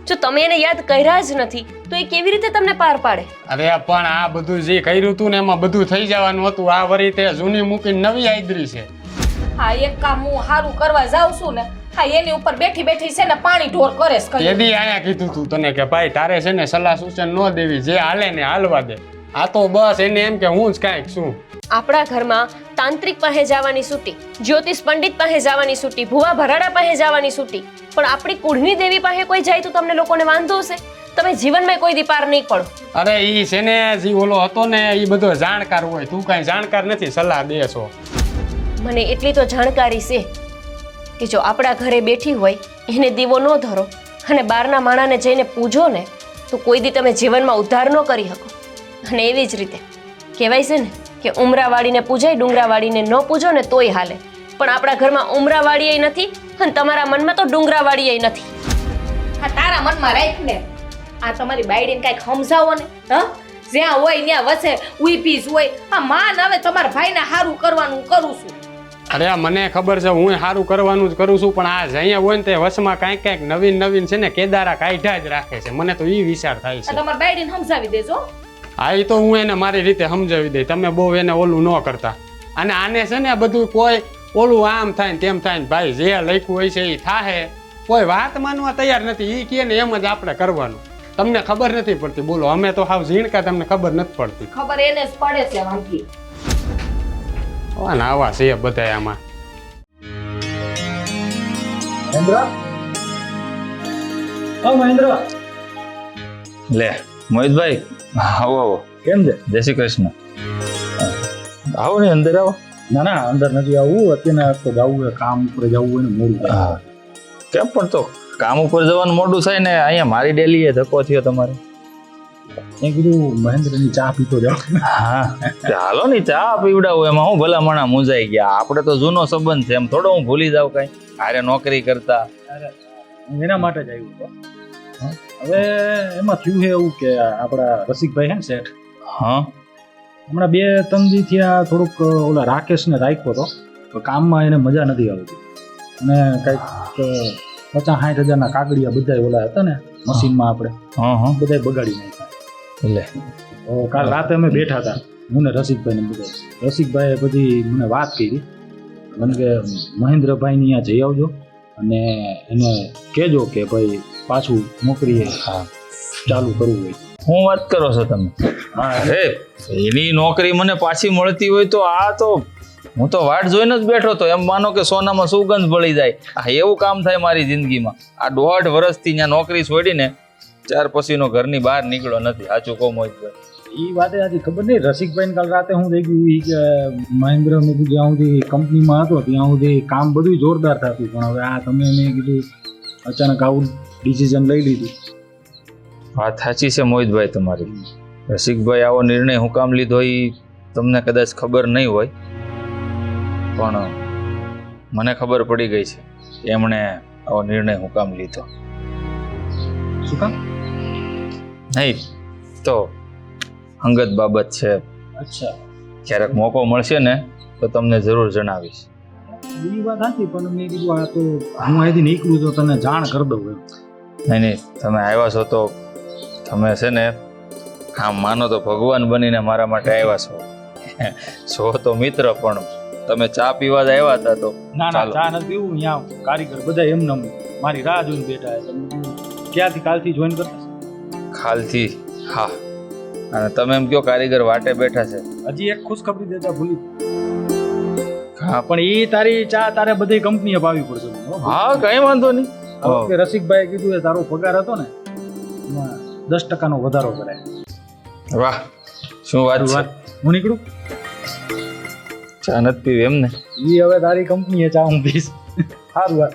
જો તમે એને યાદ કર્યા જ નથી તો એ કેવી રીતે તમને પાર પાડે? અરે પણ આ બધું જે કર્યું હતું ને એમાં બધું થઈ જવાનું હતું. આ વરી તે જૂની મૂકીને નવી આદરી છે. હા, એક કામ હું સારું કરવા જાઉં છું ને, હા એની ઉપર બેઠી બેઠી છે ને પાણી ઢોર કરે છે કઈ. એદી આયા કીધું તું તને કે ભાઈ તારે છે ને સલાહ સૂચન ન દેવી, જે હાલે ને હાલવા દે. આ તો બસ એને એમ કે હું જ કાંઈક છું. આપણા ઘરમાં તાંત્રિક પાસે જવાની છૂટી, જ્યોતિષ પંડિત પાસે જવાની છૂટી, ભુવા ભરાડા પાસે જવાની છૂટી, પણ આપણી કુળની દેવી પાસે કોઈ જાય તો તમને લોકોને વાંધો હશે? તમે જીવનમાં કોઈ દી પાર નહીં પડો. અરે ઈ છે ને જે ઓલો હતો ને ઈ બધો જાણકાર હોય, તું કાંઈ જાણકાર નથી, સલાહ દે છો. મને એટલી તો જાણકારી છે કે જો આપણા ઘરે બેઠી હોય એને દીવો ન ધરો અને બહારના માણાને જઈને પૂજો ને તો કોઈ દી તમે જીવનમાં ઉદ્ધાર ન કરી શકો. અને એવી જ રીતે કહેવાય છે ને કે ઉમરાવાળીને પૂજાય, ડુંગરાવાળીને ન પૂજો ને તોય હાલે, પણ આપણા ઘરમાં ઉમરાવાળીએ નથી અને તમારા મનમાં તો ડુંગરાવાળીએ નથી. હા, તારા મનમાં રાખ ને. આ તમારી બાયડીને કાંઈક સમજાવો ને. હા, જ્યાં હોય ત્યાં વચ્ચે ઊભી જ હોય. હા, માન હવે તમારા ભાઈને સારું કરવાનું કરું છું. અરે મને ખબર છે, હું સારું કરવાનું જ કરું છું, પણ આ અહીંયા હોય ને તે વચમાં કાંઈક કાંઈક નવીન નવીન છે ને કેદારા કાઢ્યા જ રાખે છે. મને તો ઈ વિચાર થાય આ છે. તમારા બાયડીને સમજાવી દેજો. હા, એ તો હું એને મારી રીતે સમજાવી દઈ, તમે બહુ એને ઓલું ન કરતા. અને આને છે ને બધું કોઈ ઓલું આમ થાય ને તેમ થાય ને ભાઈ જે લખ્યું હોય છે એ થાહે. કોઈ વાત માનવા તૈયાર નથી. એ કહે ને એમ જ આપણે કરવાનું. તમને ખબર નથી પડતી, બોલો. અમે તો હાવ ઝીણકા, તમને ખબર નથી પડતી. ખબર એને જ પડે છે વાંકી. આવા છે બધા આમાં. મહેન્દ્ર, લે મોહિતભાઈ, આવો આવો. કેમ છે? જય શ્રી કૃષ્ણ. આવો ને અંદર આવો. ના ના, અંદર નથી આવવું. અત્યારે તો જવું હોય, કામ ઉપર જવું હોય ને મોડું થાય. હા, કેમ પણ તો કામ ઉપર જવાનું મોડું થાય ને અહીંયા મારી ડેલી એ ધક્કો થયો તમારે. મેં કીધું મહેન્દ્રની ચા પીતો જાવ. હા, ચાલો ને ચા પીવડાવું, એમાં હું ભલા મણા મૂંઝાઈ ગયા. આપણે તો જૂનો સંબંધ છે, એમ થોડો હું ભૂલી જાઉં કઈ. હારે નોકરી કરતા. હું એના માટે જ આવ્યો હતો. હવે એમાં થયું છે એવું કે આપણા રસિકભાઈ છે ને શેઠ, હા, હમણાં 2-3 દી થયા થોડુંક ઓલા રાકેશને રાખ્યો હતો, તો કામમાં એને મજા નથી આવતી. અને કંઈક 50-60 હજારના કાગળિયા બધા ઓલા હતા ને મશીનમાં આપણે હા, હા. બધા બગાડી નાખ્યા. લે તો કાલ રાતે અમે બેઠા હતા, હું ને રસિકભાઈ ને બધા. રસિકભાઈએ પછી મને વાત કરી, મને કે મહેન્દ્રભાઈની ત્યાં જઈ આવજો અને એને કહેજો કે ભાઈ પાછું નોકરીએ ચાલુ કરવું હોય. હું વાત કરો છો તમે? હા, અરે એની નોકરી મને પાછી મળતી હોય તો આ તો હું તો વાટ જોઈને જ બેઠો હતો. એમ માનો કે સોનામાં સુગંધ ભળી જાય. આ એવું કામ થાય મારી જિંદગીમાં. આ 1.5 વર્ષથી ત્યાં નોકરી છોડીને ત્યાર પછીનો ઘરની બહાર નીકળ્યો નથી. સાચું કહું મોહિતભાઈ? એ વાતે આજે ખબર નહીં. રસિકભાઈને કાલ રાતે હું થઈ ગયું ઈ કે મહેન્દ્ર મેં કીધું જ્યાં સુધી કંપનીમાં હતો ત્યાં સુધી કામ બધું જોરદાર થતું, પણ હવે આ તમે મેં કીધું અચાનક આવું ડિસિઝન લઈ લીધું. વાત સાચી છે મોહિતભાઈ તમારી. રસિકભાઈ આવો નિર્ણય હું કામ લીધો એ તમને કદાચ ખબર નહીં હોય, પણ મને ખબર પડી ગઈ છે કે એમણે આવો નિર્ણય હું કામ લીધો. શું કામ? નહીં તો અંગત બાબત છે. અચ્છા, ક્યારેક મોકો મળશે ને તો તમને જરૂર જણાવીશ. એ વાત સાચી, પણ મેં કીધું આ તો હું અહીંથી નીકળું તો તને જાણ કરી દઉં એમ. નહીં, તમે આવ્યા છો તો તમે છે ને આમ માનો તો ભગવાન બનીને મારા માટે આવ્યા છો. છો તો મિત્ર, પણ તમે ચા પીવા જ આવ્યા હતા તો ના ના, ચાલો. ચા નથી પીવું. અહીંયા કારીગર બધા એમને મારી રાહ જોઈને બેઠા છે. ક્યાંથી કાલથી જોઈન કરતા? ખાલથી. હા, અને તમે એમ કહો કારીગર વાટે બેઠા છે. હજી એક ખુશખબરી દેતા ભૂલી. હા, પણ એ તારી ચા તારે બધી કંપનીએ પાવી પડશે. હા, કઈ વાંધો નહીં. આ વખતે રસિકભાઈએ કીધું એ તારો પગાર હતો ને એમાં 10% વધારો કરાય. વાહ, શું વાત છે. હું નીકળું. ચા નથી પીવી એમ ને? ઈ હવે તારી કંપનીએ ચા હું પીશ. સારું વાત.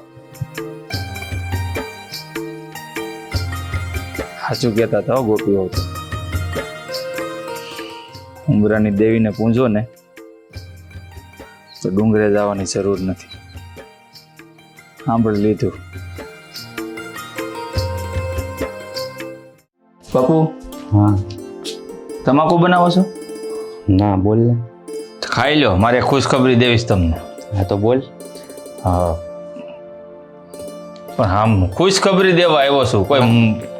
સાચું કહેતા હતા હો ગોપી હોવ તો. ઉંબરાની દેવીને પૂંજો ને તો ડુંગરે જવાની જરૂર નથી. સાંભળી લીધું. બાપુ હા તમાકુ બનાવો છો? ના બોલ ને. ખાઈ લો, મારે ખુશખબરી દેવીશ તમને. હા તો બોલ. હા પણ આમ ખુશખબરી દેવા આવ્યો છું. કોઈ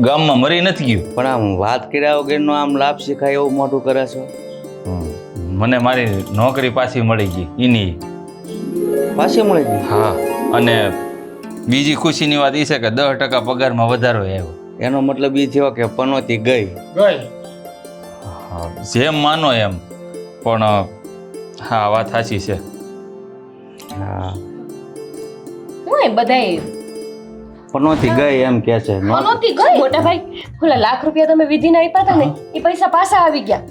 ગામમાં મરી નથી ગયું. પણ આમ વાત કર્યા વગરનો આમ લાભ શીખાય એવું મોટું કરે છો. મને મારી નોકરી પાછી મળી ગઈ એની. પાછી મળી ગઈ? હા, અને બીજી ખુશીની વાત એ છે કે 10% પગારમાં વધારો આવ્યો. એનો મતલબ એ થયો કે પનોતી ગઈ. ગઈ હા, જેમ માનો એમ, પણ હા વાત સાચી છે. હા હું એ બધાય પનોતી ગઈ એમ કે છે. નહોતી ગઈ. મોટા ભાઈ, ઓલા લાખ રૂપિયા તમે વિધિને આપ્યા હતા ને, એ પૈસા પાછા આવી ગયા.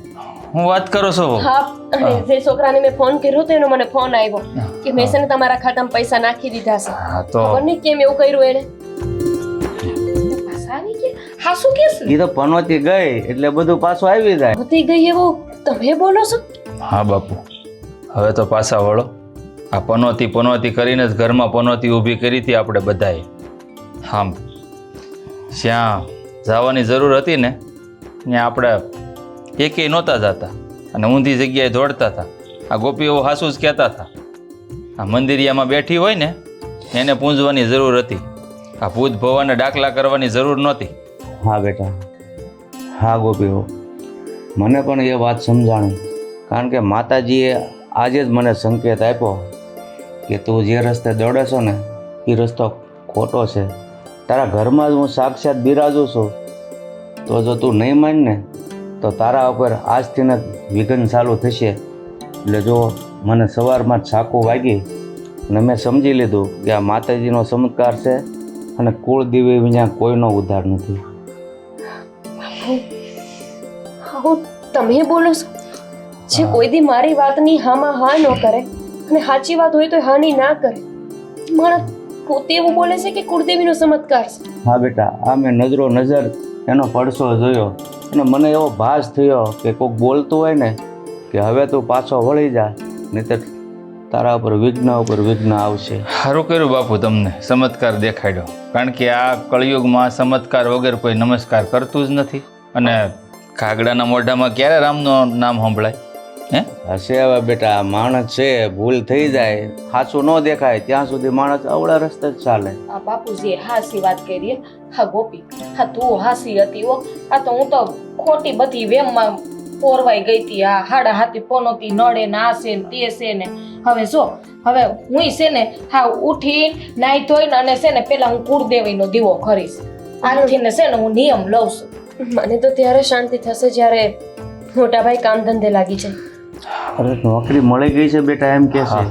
હું વાત કરો છો? હા, અને જે છોકરાને મેં ફોન કર્યો હતો એનો મને ફોન આવ્યો કે મેં છે ને તમારા ખાતામાં પૈસા નાખી દીધા છે. હા તો ખબર નહીં કેમ એવું કર્યું એને. પાછા આવી ગયા. હા શું કેસ? એ તો પનોતી ગઈ એટલે બધું પાછું આવી જાય. હોતી ગઈ એવું તમે બોલો છો? હા બાપુ, હવે તો પાછા વળો. આ પનોતી કરીને જ ઘરમાં પનોતી ઊભી કરી હતી આપણે બધાએ. હા, જ્યાં જવાની જરૂર હતી ને ત્યાં આપણે એકેય નહોતા જતા અને ઊંધી જગ્યાએ દોડતા હતા. આ ગોપીઓ હાસુ જ કહેતા હતા આ મંદિરિયામાં બેઠી હોય ને એને પૂંજવાની જરૂર હતી. આ ભૂત ભવાને દાખલા કરવાની જરૂર નહોતી. હા બેટા, હા ગોપીઓ, મને પણ એ વાત સમજાણી. કારણ કે માતાજીએ આજે જ મને સંકેત આપ્યો કે તું જે રસ્તે દોડે છો ને એ રસ્તો ખોટો છે. તારા ઘરમાં જ હું સાક્ષાત બિરાજું છું. તો જો તું નહીં માન ને તો તારા ઉપર આજથી ને વિઘ્ન ચાલુ થશે. એટલે જો મને સવારમાં જ છાકું વાગી અને મેં સમજી લીધું કે આ માતાજીનો ચમત્કાર છે અને કુળદેવી વિના કોઈનો ઉદ્ધાર નથી. હા, તમે બોલો છો? જે કોઈ દી મારી વાતની હામાં હા ન કરે અને સાચી વાત હોય તો હાની ના કરે, માણસ પોતે એવું બોલે છે કે કુળદેવીનો ચમત્કાર છે. હા બેટા, આ મેં નજરો નજર એનો પડછો જોયો અને મને એવો ભાસ થયો કે કોઈક બોલતું હોય ને કે હવે તું પાછો વળી જા, નહીંતર તારા ઉપર વિઘ્ન આવશે. સારું કર્યું બાપુ તમને ચમત્કાર દેખાડ્યો. કારણ કે આ કળિયુગમાં ચમત્કાર વગર કોઈ નમસ્કાર કરતું જ નથી. અને કાગડાના મોઢામાં ક્યારે રામનું નામ સંભળાય? હે હશે હવે બેટા, માણસ છે, ભૂલ થઈ જાય, સાચું ન દેખાય ત્યાં સુધી માણસ અવળા રસ્તે જ ચાલે. આ બાપુજીએ હાસી વાત કરી. હા ગોપી, હા તું હાસી હતી હો. આ તો હું તો ખોટી બધી વેમમાં પોરવાઈ ગઈ હતી. આ હાડા હાથી પનોતી નડે ને આ છે ને તે છે ને. હવે જો હવે હું છે ને હા ઉઠી નાઈ ધોઈને અને છે ને પેલા હું કુળદેવીનો દીવો કરીશ. આજથી ને છે ને હું નિયમ લઉં છું. મને તો ત્યારે શાંતિ થશે જ્યારે મોટા ભાઈ કામ ધંધે લાગી જાય. અરે નોકરી મળી ગઈ છે બેટા એમ કે છે.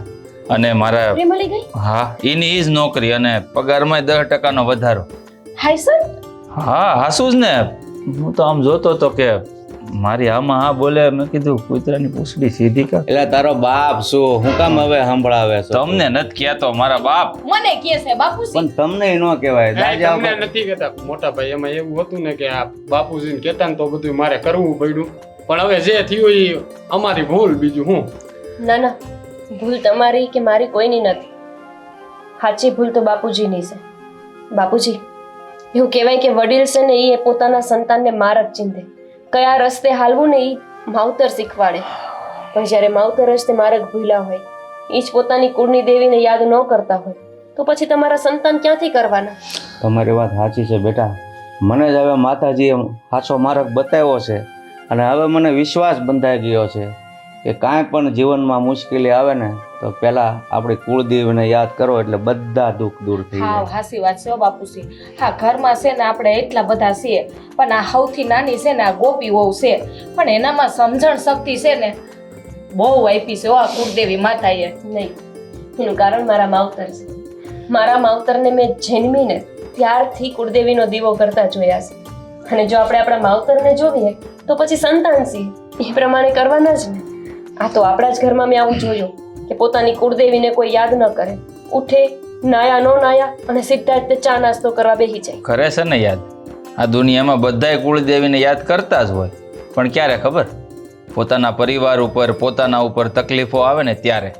અને મારા નોકરી મળી ગઈ? હા, એની ઈ જ નોકરી અને પગારમાં 10% વધારો. હાય સર, હા હાસું જ ને. હું તો આમ જોતો હતો કે મારી આમાં હા બોલે. મેં કીધું કૂતરાની પૂંછડી સીધી કર. એટલે તારો બાપ શું હું કામ હવે સંભળાવે છે? તમને નથી કહેતો મારા બાપ. મને કે છે બાપુજી. પણ તમને ન કહેવાય. દાદા તમને નથી કહેતા મોટા ભાઈ. એમાં એવું હતું ને કે આ બાપુજીને કહેતા ને તો બધું મારે કરવું પડ્યું. પણ હવે જે થયું એ અમારી ભૂલ, બીજું હું. ના ના, ભૂલ તમારી કે મારી કોઈની નથી. સાચી ભૂલ તો બાપુજીની છે. બાપુજી, એવું કહેવાય કે વડીલ છે ને એ પોતાના સંતાનને માર્ગ ચીંધે, કયા રસ્તે હાલવું ને એ માવતર શીખવાડે. પણ જ્યારે માવતર રસ્તે માર્ગ ભૂલ્યા હોય, એ જ પોતાની કુળની દેવીને યાદ ન કરતા હોય તો પછી તમારા સંતાન ક્યાંથી કરવાના? તમારી વાત સાચી છે બેટા. મને જ હવે માતાજીએ સાચો માર્ગ બતાવ્યો છે અને હવે મને વિશ્વાસ બંધાઈ ગયો છે કે કાંઈ પણ જીવનમાં મુશ્કેલી આવે ને તો પહેલાં આપણી કુળદેવીને યાદ કરો એટલે બધા દુઃખ દૂર થઈ હા જાય. હાસી વાત છે હો બાપુજી. હા ઘરમાં છે ને આપણે એટલા બધા છીએ, પણ આ સૌથી નાની છે ને આ ગોપી વહુ છે, પણ એનામાં સમજણ શક્તિ છે ને બહુ આપી છે હો આ કુળદેવી માતાએ. નહીં, એનું કારણ મારા માવતર છે. મારા માવતરને મેં જન્મીને ત્યારથી કુળદેવીનો દીવો કરતા જોયા છે. અને જો આપણે આપણા માવતરને જોઈએ તો પછી સંતાન છીએ એ પ્રમાણે કરવાના જ ને. આ તો આપણા જ ઘરમાં મેં આવું જોયું કે પોતાની કુળદેવીને કોઈ યાદ ન કરે. ઉઠે, નાયા નો નાયા અને સીધા જ તે ચા નાસ્તો કરવા બેસી જાય. કરે છે ને યાદ. આ દુનિયામાં બધાય કુળદેવીને યાદ કરતા જ હોય, પણ ક્યારે ખબર? પોતાના પરિવાર ઉપર, પોતાના ઉપર તકલીફો આવે ને ત્યારે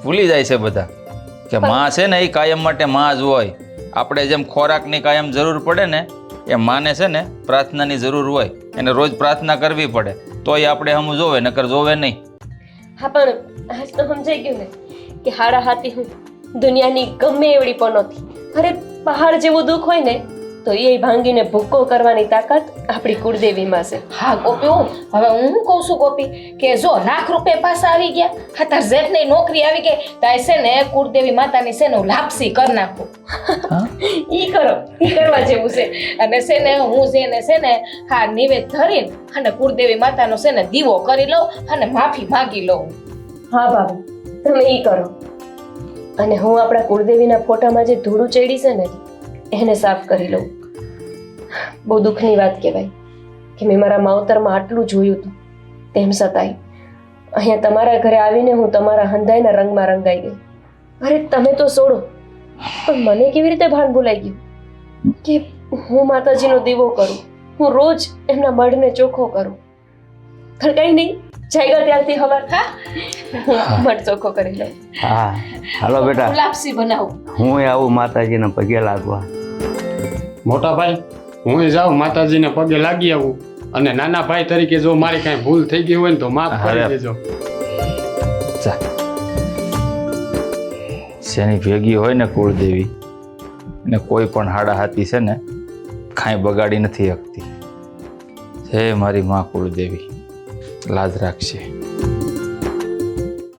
ભૂલી જાય છે બધા કે માં છે ને એ કાયમ માટે માં જ હોય. આપણે જેમ ખોરાકની કાયમ જરૂર પડે ને, એ માને છે ને પ્રાર્થનાની જરૂર હોય. એને રોજ પ્રાર્થના કરવી પડે તોય આપણે હમ જોવે, નકર જોવે નહીં. હા, પણ આજ તો સમજાઈ ગયું ને કે હાડા હાથી હું દુનિયાની ગમે એવડી પનોતી, અરે પહાડ જેવું દુઃખ હોય ને તો એ ભાંગીને ભૂક્કો કરવાની તાકાત આપણી કુળદેવીમાં છે. હા ગોપી, હવે હું શું કહું છું ગોપી કે જો લાખ રૂપિયા પાછા આવી ગયા, હા તાર જેઠની નોકરી આવી ગઈ, તાય છે ને કુળદેવી માતાની છે ને લાપસી કરી નાખું. ઈ કરો, ઈ કરવા જેવું છે. અને છે ને હું જેને છે ને હા નિવેદ ધરીને અને કુળદેવી માતાનો છે ને દીવો કરી લઉં અને માફી માંગી લઉં. હા ભાભી, તમે ઈ કરો. અને હું આપણા કુળદેવીના ફોટામાં જે ધૂળું ચડી છે ને એને સાફ કરી લઉં. બહુ દુઃખની વાત કહેવાય કે મેં મારા માવતરમાં આટલું જોયું હતું, તેમ છતાંય અહીંયા તમારા ઘરે આવીને હું તમારા હંધાઈના રંગમાં રંગાઈ ગઈ. અરે તમે તો છોડો, પણ મને કેવી રીતે ભાન ભૂલાઈ ગયું કે હું માતાજીનો દીવો કરું, હું રોજ એમના મઢને ચોખ્ખો કરું. પણ કંઈ નહીં, જાગ્યા ત્યારથી હવાર હું મઢ ચોખ્ખો કરી લઉં. હા હાલો બેટા, હું લાપસી બનાવું. હું આવું માતાજીને પગે લાગવા. મોટા ભાઈ, હું જાઉં માતાજીને પગે લાગી આવું, અને નાના ભાઈ તરીકે જો મારી કાંઈ ભૂલ થઈ ગઈ હોય ને તો માફ કરી દેજો. જા. શેની ભેગી હોય ને કુળદેવી, ને કોઈ પણ હાડા હાથી છે ને કાંઈ બગાડી નથી શકતી. હે મારી માં કુળદેવી, લાજ રાખશે.